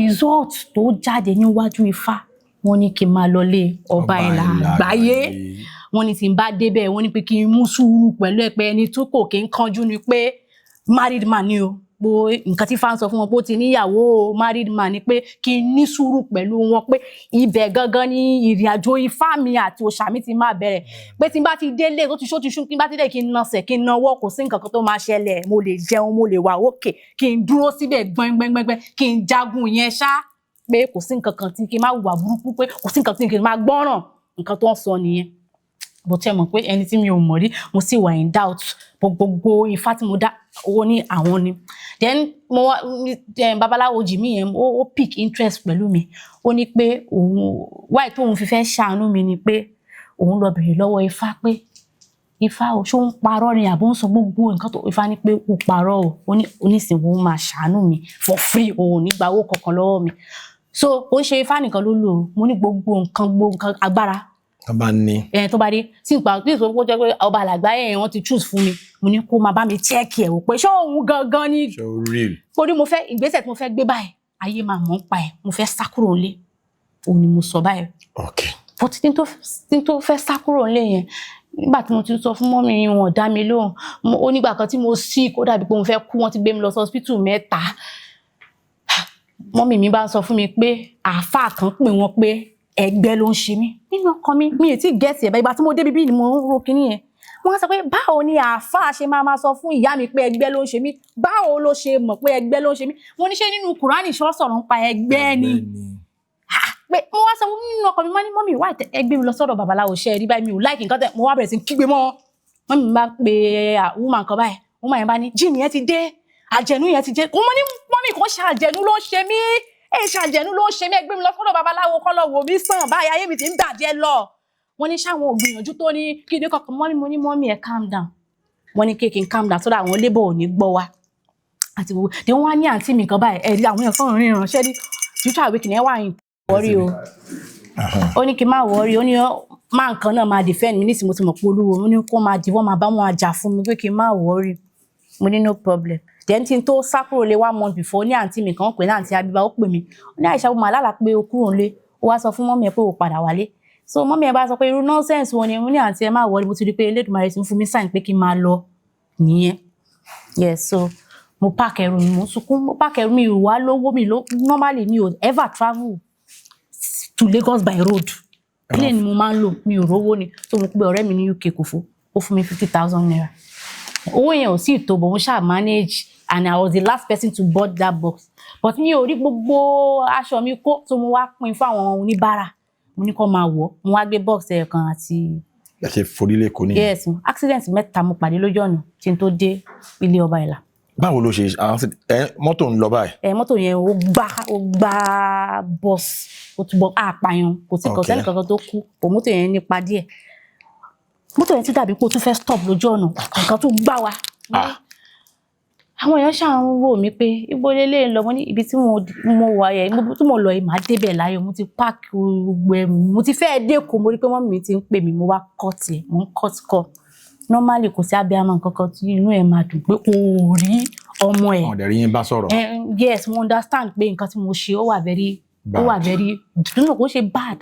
result tó jáde níwájú ifá wọ́n ní kí n máa lọlé ọba ìlà àgbáyé wọ́n ní tí n bá débẹ̀ wọ́n ní pé kí n mú sùúrù pẹ̀lú ẹ̀ pé ẹni tó kò kí n kánjú ni pé married man ni o bó nǹkan tí fáwọn sọ fún wọn bó ti níyàwó married man ni pé kí n ní sùúrù pẹ̀lú wọn pé ibẹ̀ gangan ni ìrìn àjò ifá mi àti òòṣà mi ti máa bẹ̀rẹ̀ pé tí n bá ti délé tó ti ṣó ti ṣú kí n bá ti dé kí n nasẹ̀ kí n nawọ́ kò sí nǹkan kan tó máa ṣẹlẹ̀ mo lè jẹun mo lè wà òkè kí n dúró síbẹ̀ gbẹ́ngbẹ́ngbẹ́ngbẹ́ kí n jagun yẹn ṣá pé kò sí nǹkan kan tí kí n má wà burúkú pé kò sí nǹkan tí kí n má gbọ́ràn nǹkan tó ń sọ nìyẹn bó tẹ́ mọ̀ pé ẹni tí mi ò mọ̀ rí mo sì wà in doubt gbogbo ifá tí mo dá owó ní àwọn ni then mo babaláwo jìmí yẹn ó pick interest pẹ̀lú mi ó ní pé òun wáyé tóun fi fẹ́ ṣàánú mi ni pé òun lọ bèrè lọ́wọ́ ifá pé ifá o ṣó ń parọ́ ni àbó ń sọ gbogbo nǹkan tó ifá ní pé ó parọ́ o ó ní onísìnyí òun máa ṣàánú mi for free òun nígbà owó kankan lọ́wọ́ mi so ó ṣe ifá nìkan ló lò mo ní gbogbo nǹkan agbára tó bá ní tó bá dé sí ìgbà tí ìṣòro kó jẹ́ pé ọba àlàgbáyé yẹn wọ́n ti choose fún mi mo ní kó máa bá mi check ẹ̀ wò pé ṣé òun gangan ni torí mo fẹ́ ìgbésẹ̀ tí mo fẹ́ gbé báyìí ayé máa mọ̀ ń pa ẹ̀ mo fẹ́ sá kúrò nílé òun ni mo sọ báyìí but tí n tó fẹ́ sá kúrò nílé yẹn nígbà tí mo ti sọ fún mọ́mì yín wọn dá mi lóhùn ó nígbà kan tí mo sick kó dàbí pé mo fẹ́ kú wọ́n ti gbé mi lọ sí hospital 3 mọ́mì mi bá sọ fún mi pé àáfàá kan pè wọ́n pé ẹgbẹ́ ló ń ṣe mí nínú ọkàn mi ò tí gẹ̀ẹ́sì ẹ̀ ìgbà tí mo débi bí ni mo ń ro kinní yẹn wọ́n sọ pé báwo ni àáfàá ṣe máa sọ fún ìyá mi pé ẹgbẹ́ ló ń ṣe mí báwo ló ṣe mọ̀ pé ẹgbẹ́ ló ń ṣe mí mo ní ṣe nínú Kùránì ṣọ́ sọ̀rọ̀ nípa ẹgbẹ́ ni pé mo wá sọ nínú ọkàn mi ní mọ́mì wá ẹgbẹ́ mi lọ sọ́dọ̀ babaláwo ṣe rí báyìí mi ò láìkì nǹkan tẹ̀ mo wá bẹ̀rẹ̀ sí kígbe mọ́ mọ́mì mi bá pe woman kan báyìí woman yẹn bá ní jíìnì yẹn ti dé àjẹ̀nú yẹn ti dé mo ní mọ́mì kò ṣe àjẹ̀nú ló ń ṣe mí ṣàjẹ̀nú ló ń ṣe mí ẹgbẹ́ mi lọ sọ́dọ̀ babaláwo kọ́ lọ wò mí sàn báyìí ayé mi ti ń bàjẹ́ lọ wọ́n ní ṣáwọn ògbìyànjú tó ní kí ni kankan mọ́mí ẹ̀ calm down wọ́n ní kéèkì calm down sọ́dọ̀ àwọn labour ò ní gbọ́ wa àti gbogbo tí wọ́n wá ní àǹtí mi kan báyìí ẹ̀rí àwọn èèyàn fọ́nrán rìn ránṣẹ́ ní future awakening ẹ̀ wà ń wọ́rí o ó ní kí n má wọ́rí ó ní máa nǹkan náà máa defend mi nísìnyí mo ti mọ̀ pé olúwo ó ní kó máa dìbò máa bá wọn àjà fún mi pé kí n má wọ́rí mo ní no problem then tí n tó sá kúrò lé 1 month before ní àǹtí mi kan pè ní àǹtí Abíbá ó pè mí ó ní Àìṣà mo máa lálàá pé o kúrò nílé ó wá sọ fún mọ́mí ẹ pé o padà wálé so mọ́mí ẹ bá sọ pé irú nonsense wọn ni mo ní àǹtí ẹ má wọlé mo ti rí pé Elédùmarè ti ń fún mi sign pé kí n máa lọ nìyẹn yes so mo pack ẹrù mi mo sunkún mo pack ẹrù mi wá lówó mi normally mi ò ever travel to Lagos by road plane ni mo máa ń lò mi ò rówó ni so mo pe ọ̀rẹ́ mi ní UK Kòfó ó fún mi 50,000 naira owó yẹn ò sí ìtò bọ̀ mo ṣáà manage and I was the last person to board that box but mi ò rí gbogbo aṣọ mi kó tó mo wá pín fún àwọn oníbàárà mo ní kó máa wọ̀ mo wá gbé box ẹ̀ kan àti ẹ ṣe forílé kò ní yes accident 3 mo pàdé lójú ọ̀nà tí n tó dé ilé ọba ìlà báwo ló ṣe mọ́tò ń lọ báyìí mọ́tò yẹn ó gbá bus ó tún bọ́ àpàyàn kò sí kọ̀ọ̀sẹ́nì kankan tó kú bò mọ́tò yẹn nípa díẹ̀ mọ́tò yẹn ti dàbí pé ó tún fẹ́ stop lójú ọ̀nà nǹkan tó gbá wa àwọn èèyàn ṣáà ń wò mí pé ibo lélẹ̀ lọ mo ní ibi tí mo wà yẹn ibi tí mo lọ yìí máa débẹ̀ láyọ̀ mo ti páàkì gbogbo ẹrù mo ti fẹ́ẹ́ dẹ́kọ̀ mo rí pé mọ́mì mi ti ń pè mí mo wá kọ́ọ̀tì mo ń kọ́ọ̀tì kọ́ normally kò sí abiyamọ kankan tí inú ẹ̀ máa dùn pé kò rí ọmọ ẹ̀. ọ̀dẹ̀ rí yín bá sọ̀rọ̀. Yes mo understand pé nǹkan tí mo ṣe ó wà very dùnú kò ṣe bad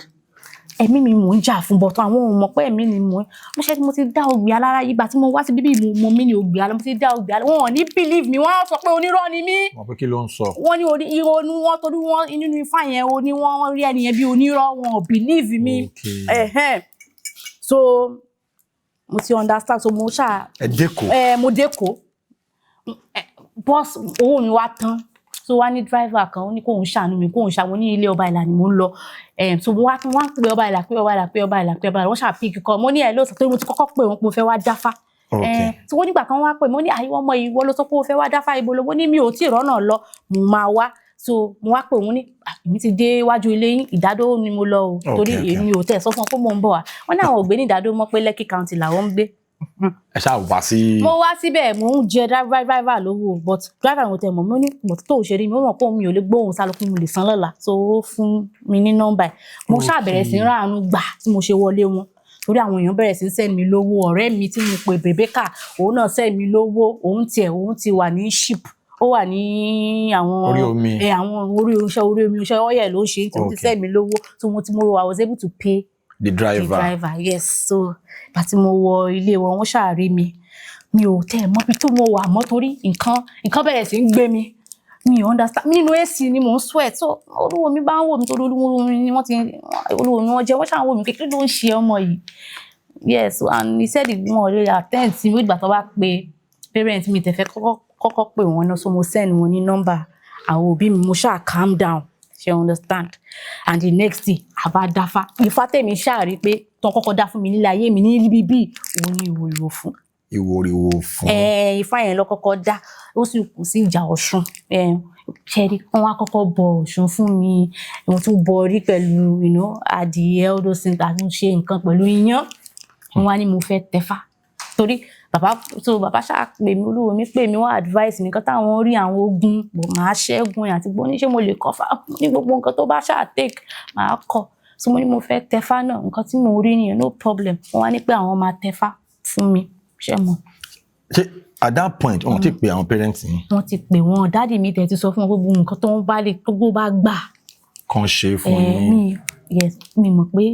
ẹ̀mí mi mò ń jà fún bọ̀tọ̀ àwọn ò mọ̀ pé ẹ̀mí ni mo ṣe mo ti dá ògbé alára yìí gbà tí mo wá sí bíbí mo mí ní ògbé alára mo ti dá ògbé alára wọn ò ní believe mi wọ́n sọ pé onírọ́ ni mí. wọ́n pé kí ló ń sọ. wọ́n ní ìrònú wọn torí wọn nínú ifá yẹn o ní wọ́n rí ẹnìyẹn bí onírọ́ wọn ò believe mi. So mo ti understand so mo ṣá. ẹ dẹ́kọ̀. mo dẹ́kọ̀ boss owó mi wá tán so wá ní driver kan ó ní kóun ṣàánú mi kóun ṣàwọn ní ilé ọba ìlà ni mo ń lọ so mo wá pé ọba ìlà wọ́n ṣàpíkì kọ́ mo ní ẹ̀ lóòótọ́ torí mo ti kọ́kọ́ pè wọ́n pé mo fẹ́ wá dáfá so wọ́n nígbà kan wá pè mo ní àyíwọ́ ọmọ ìwọ ló sọ pé o fẹ́ wá dáfá ibo lọ mo ní mi ò tí ì rọ́nà lọ mo máa wá so mo wá pè wọ́n ní èmi ti dé iwájú ilé yín ìdádó ni mo lọ o torí èmi ò tẹ̀ sọ fún wọn pé mo ń bọ̀ wá wọ́n ní àwọn ò gbé ní ìdádó mọ́ pé Lekki County làwọn ń gbé. ẹ ṣáà wá sí. mo wá síbẹ̀ mo ń jẹ driver lówó but driver ò tẹ̀ mọ̀ mo ní but tó ṣe rí mi ó mọ̀ pé mi ò lè gbóhùn sálọ fún mi lè san lọ́la so ó fún mi ní nọ́mbà ẹ̀ mo ṣáà bẹ̀rẹ̀ sí ráàánú gbà tí mo ṣe wọlé wọn torí àwọn èèyàn bẹ̀rẹ̀ sí send mi lówó ọ̀rẹ́ mi tí mo pè Rebecca òun náà send mi lówó òun ti wà ní ship ó wà ní àwọn orí omi àwọn orí omi iṣẹ́ ọ̀yẹ̀ ló ṣe tí mo ti send mi lówó so I was able to pay the driver yes so àti mo wọ ilé wọn wọ́n ṣàárí mi ò tẹ́ mọ̀ bí tó mo wà mọ́ torí nǹkan bẹ̀rẹ̀ sí ń gbé mi understand nínú AC ni mò ń sweat so olúwo mi bá ń wò mí torí olúwo mi wọ́n jẹ́ wọ́n ṣàn wò mí kékeré ló ń ṣe ọmọ yìí yes and he said wọn ò lè attend sí mi ìgbà tó bá pe parent mi tẹ̀fẹ́ kọ́kọ́ pè wọ́n náà so mo send wọn ní nọ́mbà àwọn òbí mi mo ṣáà calm down she understand and the next day àbá dáfá ifá tèmi ṣáàrí pé tán kọ́kọ́ dá fún mi nílé ayé mi ní bíbí òun ní ìwòrìwò fún. ìwòrìwò fún. ifá yẹn lọ kọ́kọ́ dá ó sì kù sí ìjà Ọ̀ṣun ṣẹ́rí wọ́n wá kọ́kọ́ bọ Ọ̀ṣun fún mi mo tún bọ rí pẹ̀lú adìyẹ all those things àtúnṣe nǹkan pẹ̀lú iyán wọ́n wá ní mo fẹ́ tẹ̀fá torí bàbá ṣáà pè mí olúwo mi pè mí wọ́n advice mi kan táwọn rí àwọn ogun màá ṣẹ́gun àti gbọ́ ní ṣé mo lè kọ́ fà ní gbogbo nǹkan tó bá ṣáà take màá kọ́ so mo ní mo fẹ́ tẹ̀fá náà nǹkan tí mo rí nìyẹn no problem wọ́n wá ní pé àwọn máa tẹ̀fá fún mi ṣé mo. ṣé at that point wọ́n ti pè àwọn parents yín. wọ́n ti pè wọ́n dáàdì mi tẹ̀ ti sọ fún wọn gbogbo nǹkan tó ń bá lè gbogbo bá gbà. kàn ṣe fún yín. mi mọ̀ pé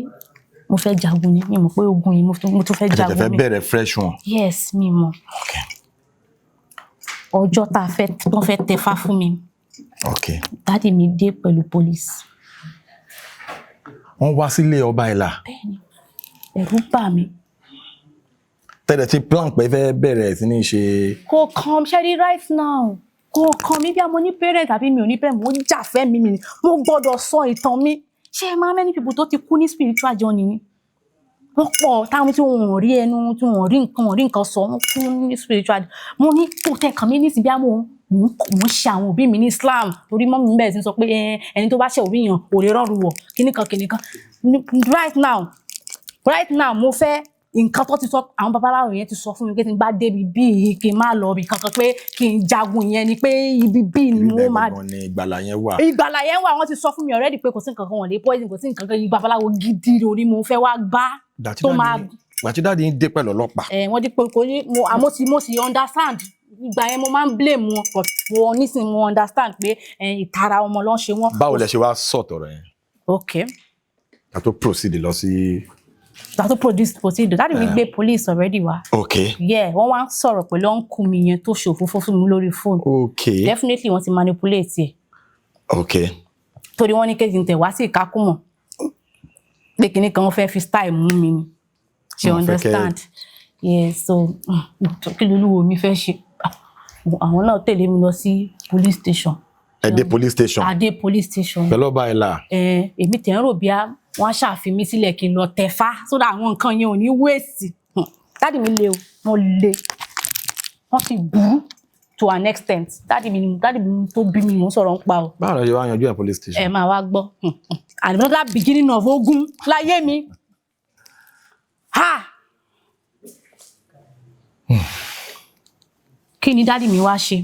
mo fẹ́ jagun ni mi mọ̀ pé ogun yìí mo tún fẹ́ jagun mi. ẹ fẹ́ bẹ̀rẹ̀ fresh one. yes mi mọ̀. ọjọ́ tá a fẹ́ tẹ̀fá fún mi. dáàdì mi dé pẹ̀lú police. wọ́n wá sílé ọba ìlà. bẹ́ẹ̀ni ẹ̀rù bà mí. tẹ́lẹ̀ tí plan pé fẹ́ bẹ̀rẹ̀ sí ní ṣe. kò kàn ṣe rí right now kò kàn mí bí a mo ní parent àbí mi ò ní parent mo ń jà fẹ́ mi mo gbọ́dọ̀ sọ ìtàn mi. ṣé many people tó ti kú ní spiritual journey ni wọ́n pọ̀ táwọn tí wọ́n rí ẹnu tí wọ́n rí nǹkan sọ wọ́n kú ní spiritual mo ní kò tẹ kàn mí ní síbi àmọ́ mo ń ṣe àwọn òbí mi ní Islam torí mọ́mí mi bẹ̀rẹ̀ sí sọ pé ẹni tó bá ṣe òbí yàn ò lè rọrùn wọ̀ kíníkan right now mo fẹ́ nǹkan tó ti sọ àwọn babaláwo yẹn ti sọ fún mi pé tí n bá débi bíi kí n má lọ bí kankan pé kí n jagun yẹn ni pé ibi bíi ni mo máa. ìgbàlà yẹn wà wọ́n ti sọ fún mi already pé kò sí nǹkan kan wọ́n lè poison kò sí nǹkan kan babaláwo gidi lórí mo fẹ́ wá gbá tó máa. gbàtí dáàdi ń dé pẹ̀lú ọlọ́pàá. wọ́n dé pé kò ní mo sì understand ìgbà yẹn mo máa ń blame wọn but mo nísìnyí mo understand pé ìtara ọmọ ló ń ṣe wọn. báwo lẹ ṣe wá sọ̀tọ̀ rẹ̀. okay. ká tó proceed lọ sí. to proceed dáàdi mi gbé police already wá. okay. wọ́n wá sọ̀rọ̀ pẹ̀lú ọ̀nkù mi yẹn tó ṣòfófó fún mi lórí fóònù. okay. definitely wọ́n ti manipulate ẹ̀. okay. torí wọ́n ní kéjì ń tẹ̀ wá sí ìkákùmọ̀ pé kinní kan fẹ́ fi style mú mi ni she understand. so kí lolúwo mi fẹ́ ṣe àwọn náà tẹ̀lé mi lọ sí police station. ẹ dé police station. a dé police station. pẹ̀lú ọba ìlà. èmi tẹ̀ ń rò bí wọ́n ṣàfihàn mi sílẹ̀ kí n lọ tẹ̀fá sódà àwọn nǹkan yẹn ò ní wéèsì. dáàdì mi le o wọ́n sì burú to an extent dáàdì mi tó bí mi mò ń sọ̀rọ̀ ń pa o. báwo ló ṣe wá yanjú ẹ̀ police station. máa wá gbọ́ another beginning of ogun láyé mi. kí ni dáàdì mi wá ṣe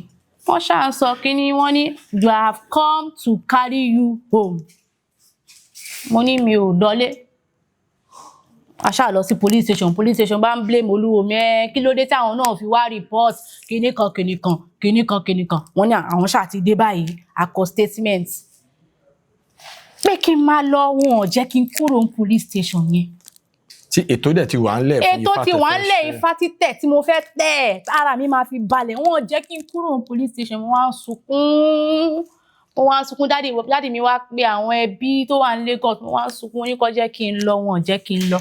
wọ́n ṣáà ń sọ kíní wọ́n ní you have come to carry you home. Mo ní mi ò dọ́lé. A ṣáà lọ sí police station bá ń blame Olúwomi kí ló dé tí àwọn náà fi wá report kíní kan. Wọ́n ní àwọn ṣáà ti dé báyìí akọ statement. Pé kí n máa lọ wọn ò jẹ́ kí n kúrò ní police station yẹn. Tí ètò dẹ̀ ti wà ńlẹ̀ fún ètò ti wà ńlẹ̀ Ifá títẹ̀ tí mo fẹ́ tẹ̀ ara mi máa fi balẹ̀ wọn ò jẹ́ kí n kúrò ní police station mo wá ń sunkún dáàdì mi wá pé àwọn ẹbí tó wà ní Lagos mo wá ń sunkún ní kó jẹ́ kí n lọ wọn ò jẹ́ kí n lọ.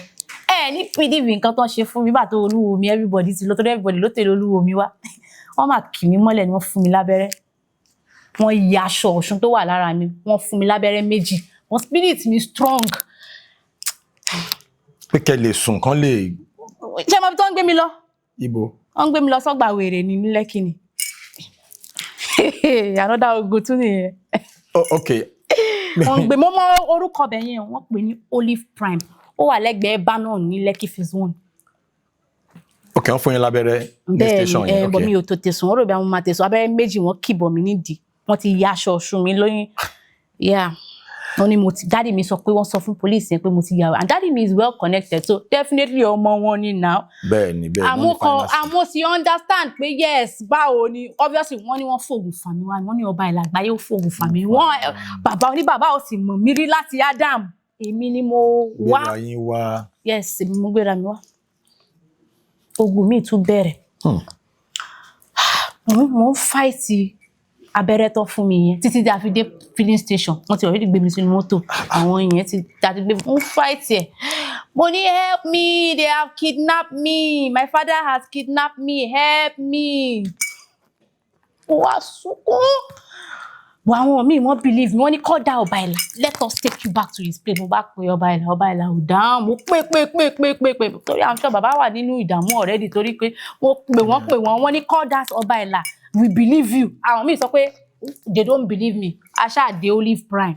Ní pdv nǹkan tó ń ṣe fún mi bá tó Olúwomi everybody ti lọ tó everybody ló tẹ̀lé Olúwomi wá wọ́n máa kì mí mọ́lẹ̀ ni wọ́n fún mi lábẹ́rẹ́ wọ́n ya aṣọ Ọ̀ṣun tó wà lára mi wọ́n fún mi lábẹ́rẹ́ méjì wọ́n spirit mi strong. Pé kẹ́ lè sùn kán lè. Ṣé mo bí tó ń gbé mi lọ? Ibo. Wọ́n ń gbé mi lọ sọ́gbà wèrè ní Lẹ́kì ni. Another ogun tún nìyẹn. Okay. Wọ́n gbé mọ́ orúkọ bẹ̀ yẹn wọ́n pè ní Olive Prime. Ó wà lẹ́gbẹ̀ẹ́ Bannon ní Lekki Phase 1. Okay, wọ́n fún yín lábẹ́rẹ́ ní station yẹn. Bẹ́ẹ̀ bọ̀ mi ò tó tẹ̀sùn, wọ́n rò bí àwọn máa tẹ̀sùn abẹ́rẹ́ méjì wọ́n kìbọ̀ mi nídìí. Wọ́n ti ya aṣọ Ọ̀ṣun mi lóyún. Yeah. Wọ́n ní daddy mi sọ pé wọ́n sọ fún police yẹn pé mo ti yà and daddy mi is well connected so definitely ọmọ wọn ni now. Bẹ́ẹ̀ni. Àmọ́ sì understand pé yes báwo ni obviously wọ́n ní wọ́n fògùn fà mí wá wọ́n ní ọba ìlàgbáyé ó fògùn fà mí wọ́n bàbá ò sì mọ̀ mí rí láti Adam èmi ni mo wá. Gbéra yín wá. Yes èmi mo gbéra mi wá. Ogun mi tún bẹ̀rẹ̀. Mo ń fight abẹ́rẹ́ tó fún mi yẹn títí dé àfi dé filling station wọ́n ti already gbé mi sínú mọ́tò àwọn yẹn ti gbé mi fight ẹ̀ mo ní help me they have kidnapped me my father has kidnapped me help me ó wá sunkún bọ̀ àwọn míì wọ́n believe me wọ́n ní call that Ọba Ìlà let us take you back to his place mo bá pe Ọba Ìlà ò dáhùn mo pé torí àwọn sọ bàbá wà nínú ìdààmú already torí pé mo pè wọ́n ní call that Ọba Ìlà we believe you àwọn míì sọ pé they don't believe me aṣá dé Olive Prime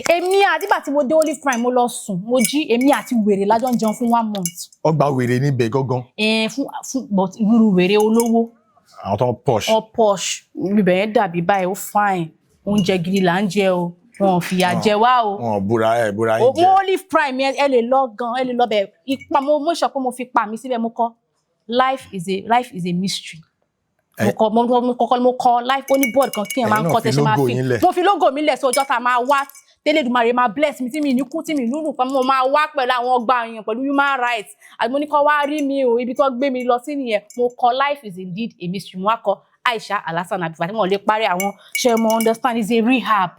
èmi àtìgbà tí mo dé Olive Prime mo lọ sùn mo jí èmi àti wèrè lájọ ń jẹun fún 1 month. Ọgbà wèrè níbẹ̀ gangan. Fún but irú wèrè olówó. Àwọn tó ń posh. Ọ posh ibẹ̀ yẹn dàbí báyìí ó fine oúnjẹ gidi là ń jẹ o wọn ò fìyà jẹ wá o. Wọn búra yín jẹ. Mo Olive Prime ẹ lè lọ gan ẹ lè lọ bẹ̀ ipa mo sọ pé mo fi pa mi síbẹ̀ mo kọ life is a mystery. Mo kọ life only board kan tí ẹ máa ń kọ tẹ́ ṣe máa fi mo fi logo mi lẹ̀ sí ọjọ́ tá a máa wá tẹ́lẹ̀dùmarè máa bless mi tí mi ní kú tí mi lúrù pé mo máa wá pẹ̀lú àwọn ọgbà èèyàn pẹ̀lú human rights àti mo ní kọ́ wá rí mi o ibi tó gbé mi lọ sí nìyẹn mo kọ life is indeed a mystery mo wá kọ Aisha Alasan àbífà tí mo lè parí àwọn ṣe mo understand is a rehab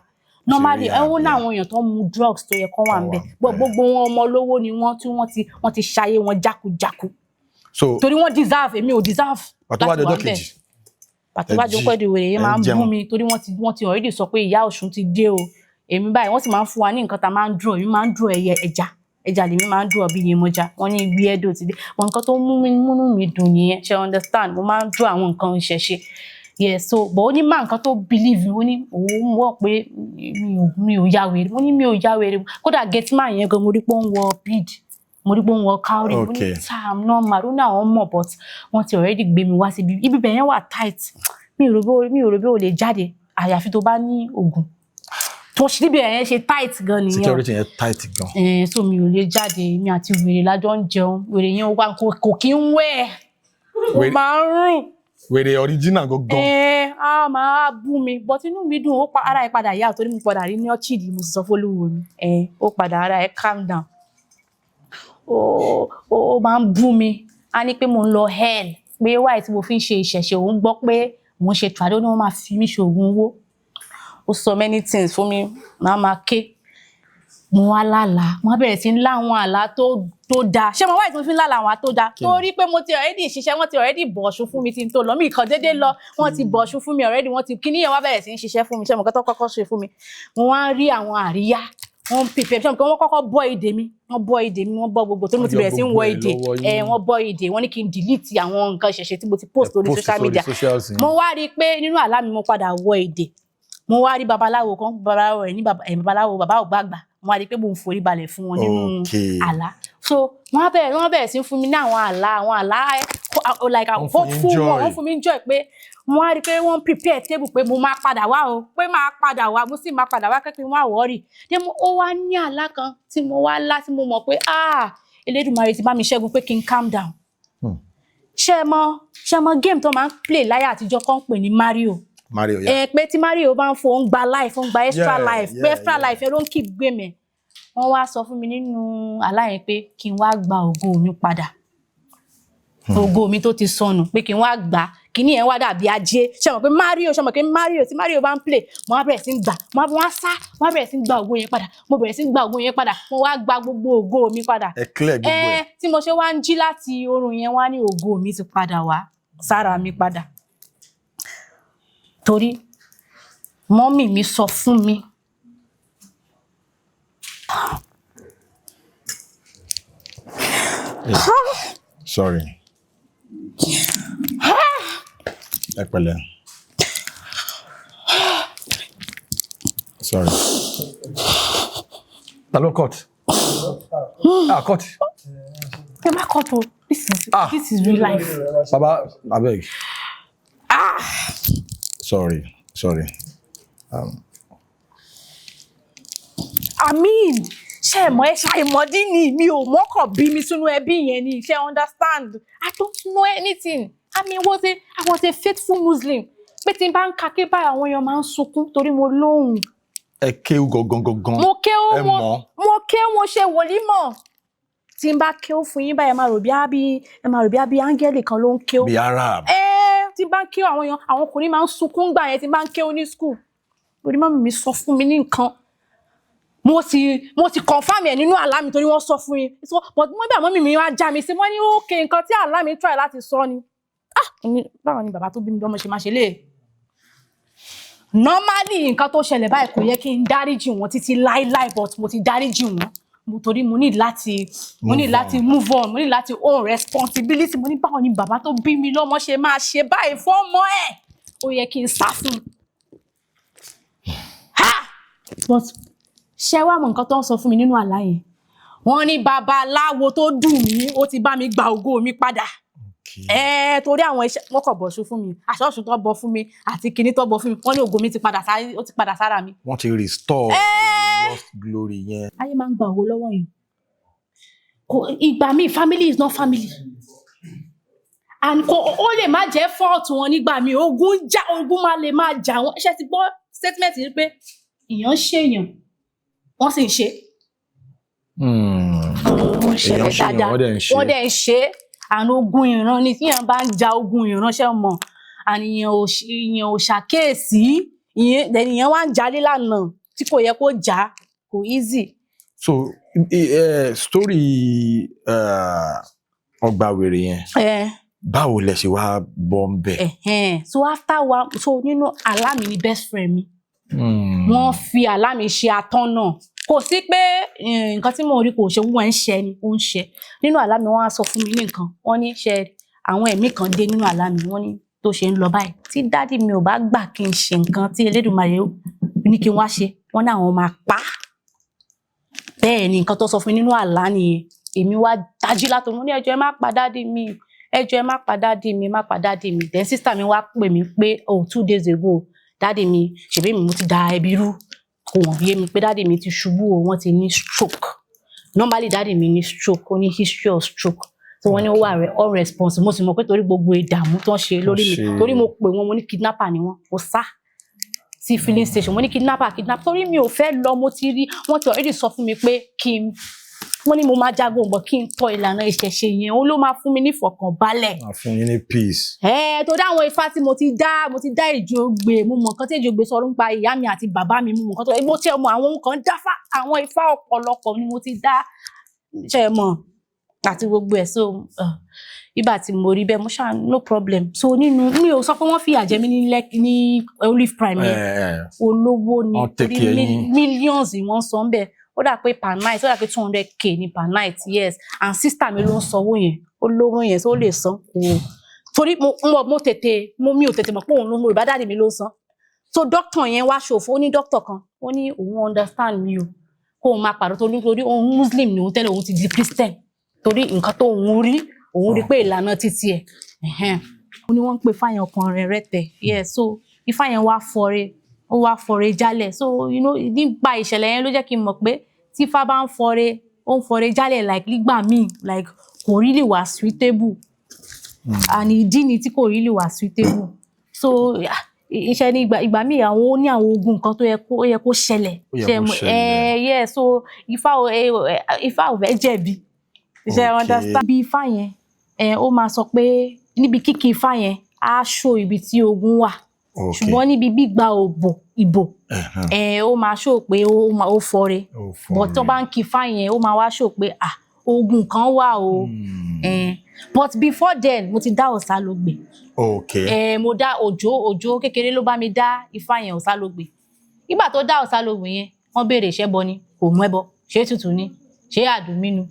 normally ẹ wọ́n ní àwọn èèyàn tó ń mu drugs tó yẹ kó wà ń bẹ̀ gbogbo wọn ọmọ olówó ni wọ́n tí wọ́n ti ṣayé wọn jákujáku torí wọ́n deserve èmi ò deserve láti wà ń bẹ̀ pàtàkì pẹ́ di wèrè yẹn máa ń bú mi torí wọ́n ti already sọ pé ìyá Ọ̀ṣun ti dé o èmi báyìí wọ́n sì máa ń fún wa ní nǹkan tá a máa ń draw èmi máa ń draw ẹja lèmi máa ń draw bí Yemọja wọ́n ní ibi ẹ̀dọ̀ ti dé wọn nǹkan tó múnú mi dùn nìyẹn ṣe understand mo máa ń draw àwọn nǹkan ìṣẹ̀ṣe yes so but ó ní máa nǹkan tó believe ó ní òun wọ̀ pé mi ò ya wèrè mo ní mi ò ya wèrè kódà gate man yẹn gan mo rí pé ó ń wọ bead mo rí pé ó ń wọ cowry mo ní I'm normal ó ní àwọn mọ̀ but wọ́n ti already gbé mi wá síbi ibi bẹ̀ yẹn wà tight mi ò rò bí o lè jáde àyàfi tó bá ní oògùn tó ṣe níbi ẹ̀yẹn ṣe tight gan nìyẹn security yẹn tight gan so mi ò lè jáde mi àti wèrè lájọ ń jẹun wèrè yẹn wá kò kí ń wẹ̀ ó máa ń rùn wèrè original gangan a máa bú mi but inú mi dùn ó ara ẹ̀ padà yá torí mo padà rí ní Orchid mo sì sọ fún Olúwomi ó padà ara ẹ̀ calm down ó máa ń bú mi a ní pé mo ń lọ hell pé wáyé tí mo fi ń ṣe ìṣẹ̀ṣe òun gbọ́ pé mo ṣe tùwádé ó ní wọ́n máa fi mí ṣoògùn owó ó sọ many things fún mi máa ké mo wá lálàá wọ́n bẹ̀rẹ̀ sí ń lá àwọn àlá tó dáa ṣé mo wáyé tí mo fi ń lálàá àwọn àlá tó dáa torí pé mo ti already ṣiṣẹ́ wọ́n ti already bọ̀ṣù fún mi tí n tó lọ mí ìkàn déédéé lọ wọ́n ti bọ̀ṣù fún mi already wọ́n ti kíní yẹn wá bẹ̀rẹ̀ sí ń ṣiṣẹ́ fún mi ṣé mo kọ́ tó kọ́kọ́ ṣe fún mi mo wá rí àwọn àríyá wọ́n pèpè ṣé mo kọ́ wọ́n kọ́kọ́ bọ́ èdè mi wọ́n bọ́ gbogbo tó mo ti bẹ̀rẹ̀ sí ń wọ èdè wọ́n bọ́ èdè wọ́n ní kí n delete àwọn nǹkan ìṣẹ̀ṣe tí mo ti post lórí social media mo wá rí i pé nínú àlá mi mo padà wọ èdè mo wá rí babaláwo kan babaláwo rẹ̀ ní babaláwo bàbá ògbàgbà mo wá rí i pé mo ń forí balẹ̀ fún wọn nínú àlá so wọ́n bẹ̀rẹ̀ sí fún mi ní àwọn àlá like wọ́n fún mi joy pé mo wá rí pé wọ́n prepare table pé mo máa padà wá o pé máa padà wá mo sì máa padà wá kẹ́kẹ́ wọ́n àwọ̀rì then ó wá ní àlá kan tí mo wá lá tí mo mọ̀ pé Elédùmarè ti bá mi ṣẹ́gun pé kí n calm down ṣé mọ̀ game tó máa ń play láyé àtijọ́ kan pè ní Mario pé tí Mario bá ń fò ń gba life ń gba extra life pé extra life ẹ ló ń keep game ẹ̀ wọ́n wá sọ fún mi nínú àlá yẹn pé kí n wá gba ògo mi padà ògo mi tó ti sọnù pé kí n wá gbà kíní yẹn wá dàbí ajé ṣé mọ̀ pé Mario tí Mario bá ń play mo wá bẹ̀rẹ̀ sí ń gbà mo wá sá mo wá bẹ̀rẹ̀ sí ń gba ògo yẹn padà mo bẹ̀rẹ̀ sí ń gba ògo yẹn padà mo wá gba gbogbo ògo mi padà tí mo ṣe wá ń jí láti oorun yẹn wá ní ògo mi ti padà wá sára mi padà torí mọ́mì mi sọ fún mi sorry. Ẹ pẹ̀lẹ́. Sorry. Hello, cut. Cut. Never cut. This is real life. Baba, abeg. Sorry. I mean, ṣé mo ṣàìmọ̀dí ni mi ò mọ́kàn bí mi sínú ẹbí yẹn ni ṣé understand? I don't know anything. I mean, I was a faithful Muslim. Pé tí n bá ń ka ké báyìí àwọn èèyàn máa ń sunkún torí mo lóhùn. Ẹ kéwú gangan. Mo kéwú mo ṣe wòlímọ̀. Tí n bá kéwú fún yín báyìí ẹ máa rò bí àbí áńgẹ́lì kan ló ń kéwú. Bí Arab. Tí n bá kéwú àwọn ọkùnrin máa ń sunkún gbà yẹn tí n bá ń kéwú ní school. Torí mọ́mì mi sọ fún mi ní nǹkan. Mo ti confirm ẹ̀ nínú àlá mi torí wọ́n sọ fún yín. But mo bí àwọn mọ́mì mi wá já mi sí wọ́n ní okay nǹkan tí àlá mi try láti sọ ni. Báwo ni bàbá tó bí mi lọ́mọ ṣe máa ṣe lè. Normally nǹkan tó ṣẹlẹ̀ báyìí kò yẹ kí n dáríjì wọ́n títí láíláí but mo ti dáríjì wọ́n torí mo need láti move on mo need láti own responsibility mo ní báwo ni bàbá tó bí mi lọ́mọ ṣe máa ṣe báyìí fọ́mọ ẹ̀ ó yẹ kí n sá fún but ṣé wàá mọ nǹkan tó ń sọ fún mi nínú àlá yẹn wọ́n ní babaláwo tó dùn mí ó ti bá mi gba ògo mi padà torí àwọn iṣẹ́ wọ́n kò bọ̀ṣù fún mi aṣọ́ọ̀ṣù tó bọ̀ fún mi àti kinní tó bọ̀ fún mi wọ́n ní ògo mi ti padà sára mi. Wọ́n ti restore lost glory yẹn. Ayé máa ń gba owó lọ́wọ́ yẹn ìgbà míì family is not family and ó lè má jẹ́ fault wọn nígbà míì ogun máa lè máa jà wọ́n ṣe ti gbọ́ statement yìí pé èèyàn ṣèyàn wọ́n sì ń ṣe. Èèyàn ṣèyàn wọ́n dẹ̀ ń ṣe àná ogun ìran ni tíyàn bá ń ja ogun ìránṣẹ́ mọ̀ àníyàn ò ṣàkíyèsí ìyẹn wá ń jalè lánàá tí kò yẹ kó jà kò easy. So story ọgbà wèrè yẹn báwo lẹ ṣe wá bọ́ ń bẹ̀. So after nínú àlá mi ni best friend mi wọ́n fi àlá mi ṣe atọ́nà kò sí pé nǹkan tí mo rí kò ṣe wọ́n ń ṣe ni ó ń ṣe nínú àlá mi wọ́n á sọ fún mi ní nǹkan wọ́n ní ṣe àwọn ẹ̀mí kan dé nínú àlá mi wọ́n ní tó ṣe ń lọ báyìí tí dádì mi ò bá gbà kí n ṣe nǹkan tí Elédùmarè ní kí n wá ṣe wọ́n ní àwọn máa pa bẹ́ẹ̀ ni nǹkan tó sọ fún mi nínú àlá nìyẹn èmi wá dájú látọ̀ mo ní ẹjọ́ ẹ má pa dádì mi má pa dádì mi then sister mi wá pè mí pé 2 days ago dádì mi ṣèbí mi mo ti da ẹbí rú kò wọ́n yé mi pé dádì mi ti ṣubú o wọ́n ti ní stroke normally dádì mi ní stroke ó ní history of stroke so wọ́n ní ó wà all responsible mo sì mọ̀ pé torí gbogbo ìdààmú tó ń ṣe lórí mi torí mo pè wọ́n mo ní kidnapper ni wọ́n mo sá sí filling station mo ní kidnapper torí mi ò fẹ́ lọ mo ti rí wọ́n ti already sọ fún mi pé wọ́n ní mo máa jagun bọ̀ kí n tọ́ ìlànà ìṣẹ̀ṣe yẹn ó ló máa fún mi ní ìfọ̀kànbalẹ̀. máa fún yín ní peace. Torí àwọn ifá tí mo ti dá Èjìogbè mo mọ̀ nǹkan tí Èjìogbè sọ nípa ìyá mi àti bàbá mi mo mọ̀ nǹkan tó mo tẹ́ ọmọ àwọn nǹkan dáfá àwọn ifá ọ̀pọ̀lọpọ̀ ni mo ti dá ṣe mọ̀ àti gbogbo ẹ̀ so ibà tí mo rí bẹ́ẹ̀ mo ṣáà no problem so nínú mi ò sọ pé wọ́n fìyà jẹ mí ní Olive Prime yẹn olówó ni millions wọ́n sọ ń bẹ̀ ó dà pé per night ó dà pé 200k ní per night yes and sister mi ló ń sanwó yẹn ó lówó yẹn tó lè san kò torí mi ò tètè mọ̀ pé òun ló mú ìbá dáàdì mi ló san so doctor yẹn wá ṣòfò ó ní doctor kan ó ní òun understand mi o kó òun máa pàrọ̀ torí òun muslim ni òun tẹ́lẹ̀ òun ti di christian torí nǹkan tó òun rí pé ìlànà títí ẹ̀ ó ní wọ́n ń pè Ifá yẹn ọkàn rẹ̀ rẹ̀tẹ̀. Yeah, so Ifá yẹn wá fọ́re, ó wá fọ́re jálẹ̀. So nípa ìṣẹ̀lẹ̀ yẹn ló jẹ́ kí n mọ̀ pé tí Ifá bá ń fọ́re, ó ń fọ́re jálẹ̀ like nígbà míì like kò really wà suitable. And ìdí ni tí kò really wà suitable. So iṣẹ́ ní ìgbà míì àwọn ó ní àwọn ogun nǹkan tó yẹ kó ṣẹlẹ̀. Yeah, so Ifá ò fẹ́ jẹ̀bi. Ṣé understand? Bí Ifá yẹn ó máa sọ pé níbi kíkí Ifá yẹn á show ibi tí ogun wà. Ṣùgbọ́n níbi gbígba ìbò ó máa show pé ó fọ́re. But tó bá ń kí Ifá yẹn ó máa wá show pé ogun kan wà o. But before then mo ti dá Ọ̀sálógbè. Mo dá òjò kékeré ló bá mi dá Ifá yẹn Ọ̀sálógbè. Nígbà tó dá Ọ̀sálógbè yẹn wọ́n béèrè ìṣẹ́bọ ni kò mú ẹbọ, ṣé ètùtù ni, ṣé àdùnmínú,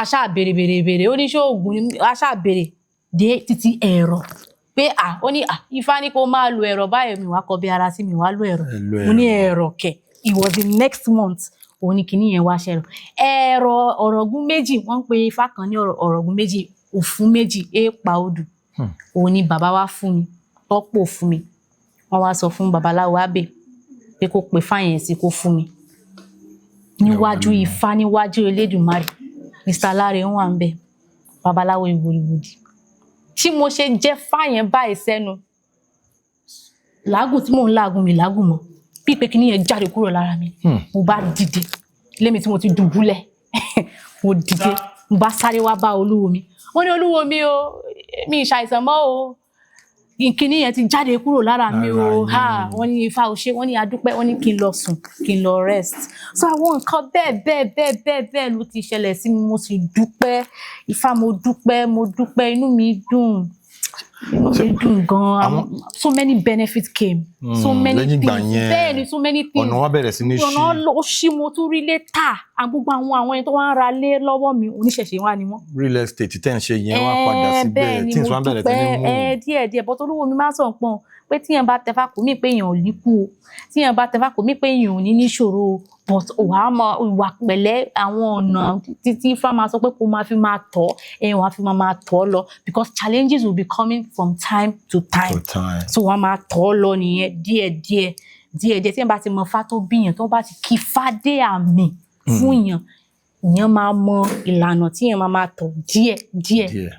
aṣá béèrè ó ní ṣé ògùn ni, aṣá béèrè dé títí ẹ̀rọ pé ó ní Ifá ní kó máa lo ẹ̀rọ báyìí mi wá kọ bí ara sí mi wá lo ẹ̀rọ. Mo ní ẹ̀rọ kẹ̀. It was the next month òun ni kìíní yẹn wá ṣẹlẹ̀. Ẹ̀rọ ọ̀rọ̀gún méjì wọ́n ń pe Ifá kan ní ọ̀rọ̀gún méjì, òfún méjì, èèpà odù. Òun ni bàbá wa fún mi, tọ́pọ̀ fún mi. Wọ́n wá sọ fún babaláwo Abe pé kó pe Ifá yẹn sí kó fún mi. Níwájú Ifá, níwájú Elédùmarè, Mr. Láre ń wà ń bẹ̀, babaláwo ìwòrìwòdì. Tí mo ṣe jẹ́ Ifá yẹn báyìí sẹ́nu, làágùn tí mò ń làágùn mi làágùn mọ́. Bí pé kíní yẹn jáde kúrò lára mi. Mo bá dìde, lémi tí mo ti dùbúlẹ̀. Mo dìde, mo bá sáré wá bá olúwo mi. Wọ́n ní olúwo mi o, mi ṣàìsàn mọ́ o. Kíní yẹn ti jáde kúrò lára mi o. Wọ́n ní Ifá ò ṣe, wọ́n ní adúpẹ́, wọ́n ní kí n lọ sùn, kí n lọ rest. So àwọn nǹkan bẹ́ẹ̀ ló ti ṣẹlẹ̀ sí mi, mo sì dúpẹ́. Ifá mo dúpẹ́, inú mi dùn. Inú mi dùn gan. So many benefits came. So many things. Bẹ́ẹ̀ni, so many things. Ọ̀nà wa bẹ̀rẹ̀ sí ní ṣí. Ọ̀nà ó ṣí, mo tún rí létà. Gbogbo àwọn ẹni tó wá ń ra lé lọ́wọ́ mi, oníṣẹ̀ṣe wá ni wọ́n. Real estate tẹ́ ń ṣe yẹn wá padà síbẹ̀. Things wá bẹ̀rẹ̀ sí ní mú. Díẹ̀, but olúwo mi máa sọ pọ́n pé tíyẹn bá tẹfá kò mí pé èèyàn ò ní kú o. Tíyẹn bá tẹfá kò mí pé èèyàn ò ní níṣòro o. But wàá mọ ìwà pẹ̀lẹ́ àwọn ọ̀nà títí Ifá máa sọ pé kó máa fi máa tọ́, wàá fi máa tọ́ lọ because challenges will be coming from time to time. So wàá máa tọ́ lọ nìyẹn díẹ̀. Tíyẹn bá ti mọ Ifá tó bíyàn, tó bá ti kí Ifá dé àmì fún yàn, ìyẹn máa mọ ìlànà tí yẹn máa tọ̀ díẹ̀.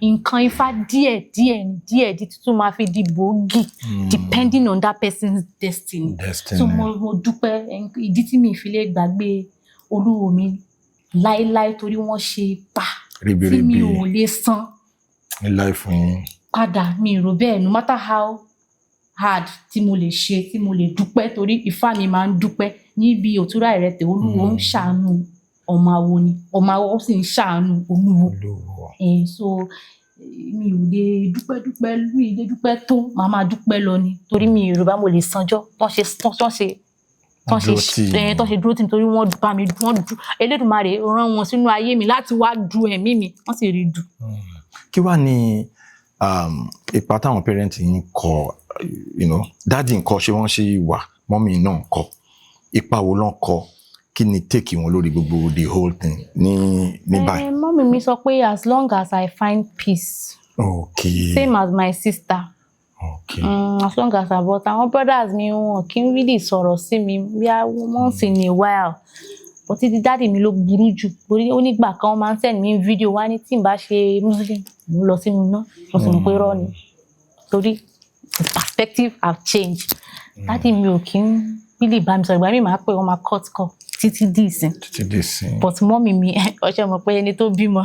Nǹkan Ifá díẹ̀ títún máa fi di gbòógì depending on that person's destiny. So mo dúpẹ́ ìdí tí mi fi lè gbàgbé olúwo mi láéláé torí wọ́n ṣe ipa tí mi ò lè san padà. Mi rò bẹ́ẹ̀, no matter how hard tí mo lè ṣe, tí mo lè dúpẹ́ torí Ifá mi máa ń dúpẹ́ níbi òtúrá ìrẹtẹ̀ olúwo ń ṣàánú ọmọ awo ni, ọmọ awo sì ń ṣàánú olúwo. So mi ò lè dúpẹ́ tó, màá máa dúpẹ́ lọ ni torí mi Yorùbá mo lè sanjọ́ tán ṣe dúró tì nítorí wọ́n bá mi Elédùmarè rán wọn sínú ayé mi láti wá du ẹ̀mí mi, wọ́n sì rí dù. Kí wá ní ipa táwọn parents yín kọ, dáàdì ńkọ́ ṣé wọ́n ṣe wà, mọ́mì náà ńkọ́, ipa wo lọ́n kọ, kí ni take wọn lórí gbogbo the whole thing ní báyìí? Mọ́mì mi sọ pé as long as I find peace. Same as my sister. As long as I bought àwọn brothers mi wọn kì í really sọ̀rọ̀ sí mi bí once in a while. But títí dáàdì mi ló burú jù. Ó nígbà kan wọ́n máa ń send mi fídíò wá ní tí n bá ṣe Muslim mo lọ sínú iná. Mo sì mọ̀ pé irọ́ ni. Torí the perspective have changed. Dáàdì mi ò kí ń really bá mi sọ̀rọ̀, ìgbà mi máa pè wọ́n máa cut call títí dìísìn. But mọ́mì mi ọṣẹ mọ̀ pé ẹni tó bímọ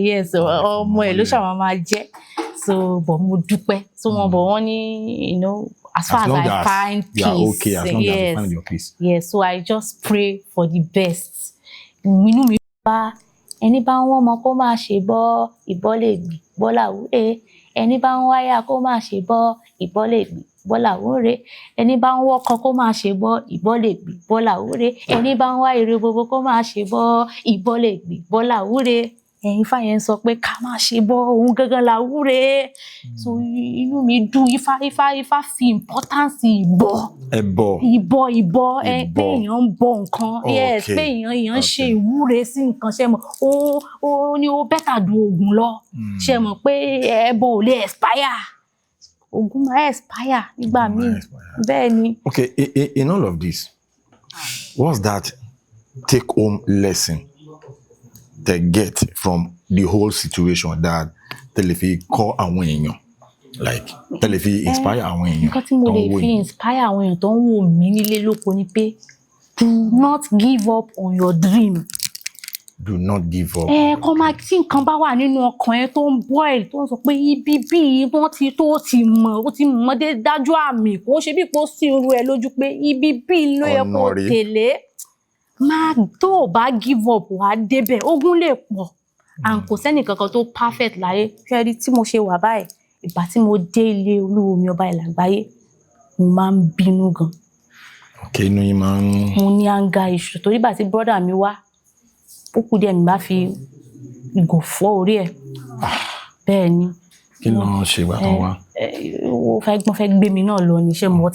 yes ọmọ ẹ̀ ló ṣàwọn máa jẹ́. So but mo dúpẹ́. So wọ́n ní as far as I find peace. As long as you find your peace. Yes, so I just pray for the best. Inú mi bá ẹni bá ń wọ́n ọmọ kó máa ṣe bọ́ ìbọ́lẹ̀ gbì bọ́là wúre. Ẹni bá ń wáyà kó máa ṣe bọ́ ìbọ́lẹ̀ gbì bọ́là wúre. Ẹni bá ń wọ́kọ kó máa ṣe bọ́ ìbọ́lẹ̀ gbì bọ́là wúre. Ẹni bá ń wá ire gbogbo kó máa ṣe bọ́ ìbọ́lẹ̀ gbì bọ́là wúre. Ifá yẹn sọ pé ká má ṣe bọ òun gangan la wúre. So inú mi dùn. Ifá fi importance ìbọ pé èèyàn ń bọ nǹkan. Yes, pé èèyàn ṣe ìwúre sí nǹkan ṣe mọ̀. Ó ní ó better du oògùn lọ. Ṣe mọ̀ pé ẹbọ ò lè expire. Oògùn máa expire nígbà míì. Bẹ́ẹ̀ ni. Okay, in all of this, what's that take home lesson they get from the whole situation that tell fi call àwọn èèyàn, like tell fi inspire àwọn èèyàn? Nǹkan tí mo lè fi inspire àwọn èèyàn tó ń wò mí nílé lóko ni pé do not give up on your dream. Do not give up. Kọ́ máa tí nǹkan bá wà nínú ọkàn ẹ tó ń boil tó ń sọ pé ibi bíi wọ́n ti mọ̀ dé dájú àmì kò ṣe bí kò sí irú ẹ lójú pé ibi bíi ló yẹ kó tẹ̀lé. Máa tó bá give up wá débẹ̀ ogun lè pọ̀. And kò sẹ́ni kankan tó perfect láyé. Fẹ́rí tí mo ṣe wà báyìí, ìgbà tí mo dé ilé olúwo mi ọba ìlàgbáyé, mo máa ń bínú gan. Okay, inú yín máa ń. Mo ní anger issue torí ìgbà tí brother mi wá, ó kù díẹ̀ mi bá fi ìgò fọ́ orí ẹ̀. Bẹ́ẹ̀ ni. Kí ló ń ṣe ìgbà tán wá? Wọ́n fẹ́ gbé mi náà lọ ní ṣe mọ̀.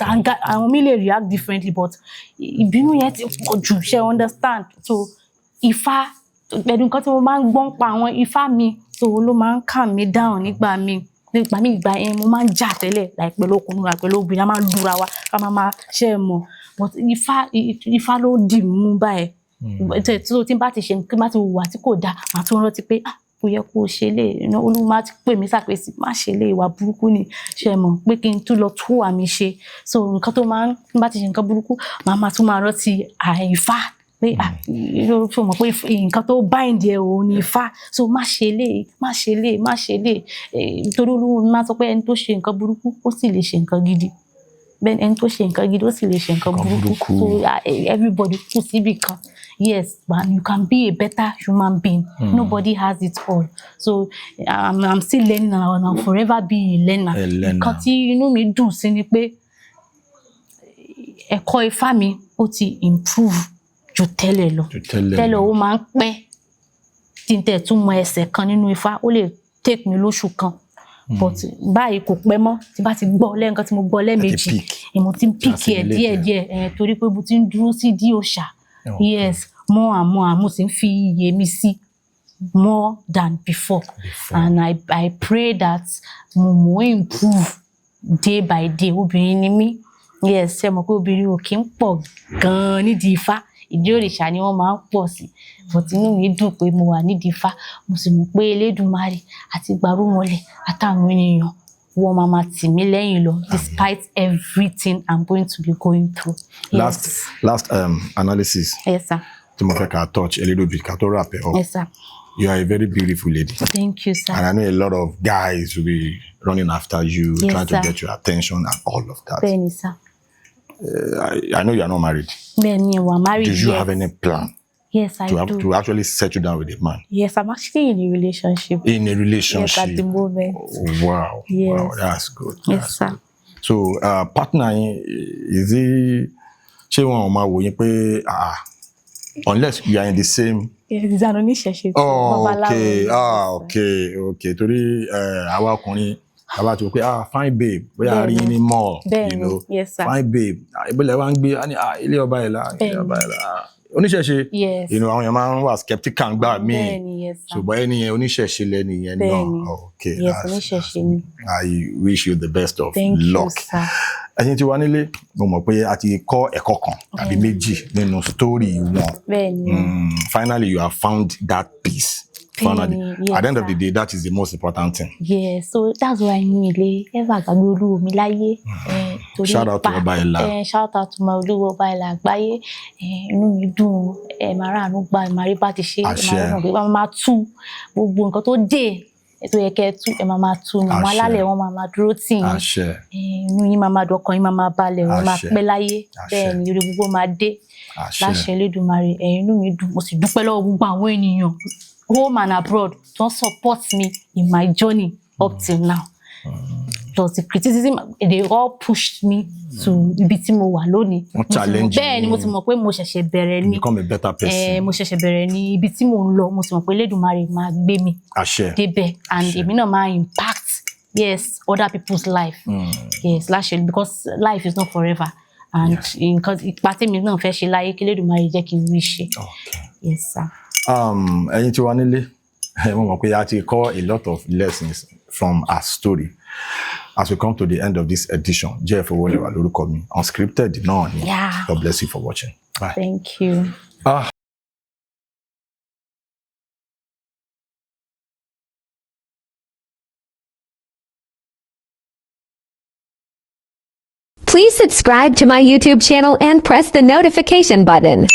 Àwọn mi lè react differently but ìbínú yẹn ti pọ̀ jù, ṣe understand. So Ifá, pẹ̀lú nǹkan tí mo máa ń gbọ́n pa àwọn Ifá mi, so ló máa ń calm me down nígbà míì. Ìgbà yẹn mo máa ń jà tẹ́lẹ̀ like pẹ̀lú ọkùnrin àti pẹ̀lú obìnrin, a máa ń lura wa ká máa ṣe mọ̀. But Ifá ló dì mú báyìí. So tí n bá ti ṣe nǹkan bá ti wùwà tí kò dáa, màá tún rántí pé kò yẹ kó ṣe lè. Olúwa ti pè mí ṣàpèsí má ṣe lè ìwà burúkú ni ṣe mọ̀ pé kí n tún lọ tú àmì ṣe. So nǹkan tó máa ń bá ti ṣe nǹkan burúkú, màá tún máa rántí Ifá pé ṣó mọ̀ pé nǹkan tó bind ẹ òun ni Ifá. So má ṣe lè. Nítorí Olúwa máa sọ pé ẹni tó ṣe nǹkan burúkú ó sì lè ṣe nǹkan gidi. Bẹ́ẹ̀ ẹni tó ṣe nǹkan gidi ó sì lè ṣe nǹkan burúkú. So everybody kù síbì kan. Yes, but you can be a better human being. Nobody has it all. So I'm still learning and I'll forever be a learner. Nǹkan tí inú mi dùn sí ni pé ẹ̀kọ́ Ifá mi ó ti improve ju tẹ́lẹ̀ lọ. Tẹ́lẹ̀ ó máa ń pẹ́ tí n tẹ̀ tún mọ ẹsẹ̀ kan nínú Ifá, ó lè take mi lóṣù kan. But báyìí kò pẹ́ mọ́ tí bá ti gbọ́ lẹ́ǹkan tí mo gbọ́ lẹ́ẹ̀mejì, mo ti ń pick ẹ̀ díẹ̀díẹ̀ torí pé mo ti ń dúró sí di òòṣà. Yes, more and more, mo sì ń fi iye mi sí more than before. And I pray that mo improve day by day. Obìnrin ni mí. Yes, ṣe mọ̀ pé obìnrin ò kí ń pọ̀ gan-an nídìí Ifá. Ìdí òrìṣà ni wọ́n máa ń pọ̀ sí. But inú mi dùn pé mo wà nídìí Ifá. Mo sì mọ̀ pé Elédùmarè àti Gbárùmọ̀lẹ̀ àtàwọn ènìyàn wọ́n máa tì mí lẹ́yìn lọ despite everything I'm going to be going through. Yes. Last analysis. Yes, sir. To make a touch a little bit, to wrap it up. Yes, sir. You are a very beautiful lady. Thank you, sir. And I know a lot of guys will be running after you, trying to get your attention and all of that. Bẹ́ẹ̀ni, sir. I know you are not married. Bẹ́ẹ̀ni, we are married. Do you have any plan? Yes, I do. To actually settle down with a man? Yes, I'm actually in a relationship. In a relationship? Yes, at the moment. Oh, wow. Yes. Wow, that's good. Yes, sir. Good. So, partner, is he... Ṣé wọn ò máa wò yín pé unless you are in the same... Yes, it's an oníṣẹ̀ṣe. Oh, okay. Okay. Torí àwa ọkùnrin àwa ti wò pé fine babe bóyá a rí yín ní mall, you know. Yes, sir. Fine babe ìbílẹ̀ wa ń gbé ilé ọba ìlà oníṣẹ̀ṣe. Yes. You know, àwọn èèyàn máa ń wà skeptical gbà míì. Bẹ́ẹ̀ni, yes, sir. Ṣùgbọ́n ẹni yẹn oníṣẹ̀ṣe lẹ́ni yẹn náà. Okay. Yes, oníṣẹ̀ṣe ni. I wish you the best of Thank luck. You, sir. Ẹ̀yin tí wà nílé, mo mọ̀ pé a ti kọ́ ẹ̀kọ́ kan tàbí méjì nínú story wọn. Bẹ́ẹ̀ni. Finally, you have found that peace. Finally, yes, at the end of the day, that is the most important thing. Yeah, so that's why mi lè ever gbàgbé Olúwo mi láyé. Shout out to Ọba Ìlà. Shout out to my Olúwo Ọba Ìlà àgbáyé. Inú mi dùn, máa ráàánú gbà, máa rí bá ti ṣe, máa rí pé máa tú gbogbo nǹkan tó dé ètò yẹ kẹ́ tú, máa tú ní àwọn alálẹ̀ wọn máa dúró tì yín. Inú yín máa dùn, ọkàn yín máa balẹ̀, wọn máa pẹ́ láyé. Bẹ́ẹ̀ ni ire gbogbo máa dé. Láṣẹ Elédùmarè, inú mi dùn, mo sì dúpẹ́ lọ́wọ́ gbogbo àwọn ènìyàn home and abroad don't support me in my journey up till now. it was the criticism, they all pushed me to ibi tí mo wà lónìí. Challenge. Bẹ́ẹ̀ ni mo ti mọ̀ pé mo ṣẹ̀ṣẹ̀ bẹ̀rẹ̀ ni. Become a better person. Mo ṣẹ̀ṣẹ̀ bẹ̀rẹ̀ ni ibi tí mo ń lọ, mo ti mọ̀ pé Elédùmarè máa gbé mi. Àṣẹ. Débẹ̀, and èmi náà máa impact, yes, other people's life. Yes, láṣẹ, because life is not forever. And nǹkan ìpà tèmi náà fẹ́ ṣe láyé kí Elédùmarè jẹ́ kí n rí ṣe. Yes, sir. Ẹ̀yin tí wà nílé, mo mọ̀ pé a ti kọ́ a lot of lessons from our story. As we come to the end of this edition, Jeff Owolewa lórúkọ mi, Unscripted náà ni. God bless you for watching. Bye. Thank you. Please subscribe to my YouTube channel and press the notification button.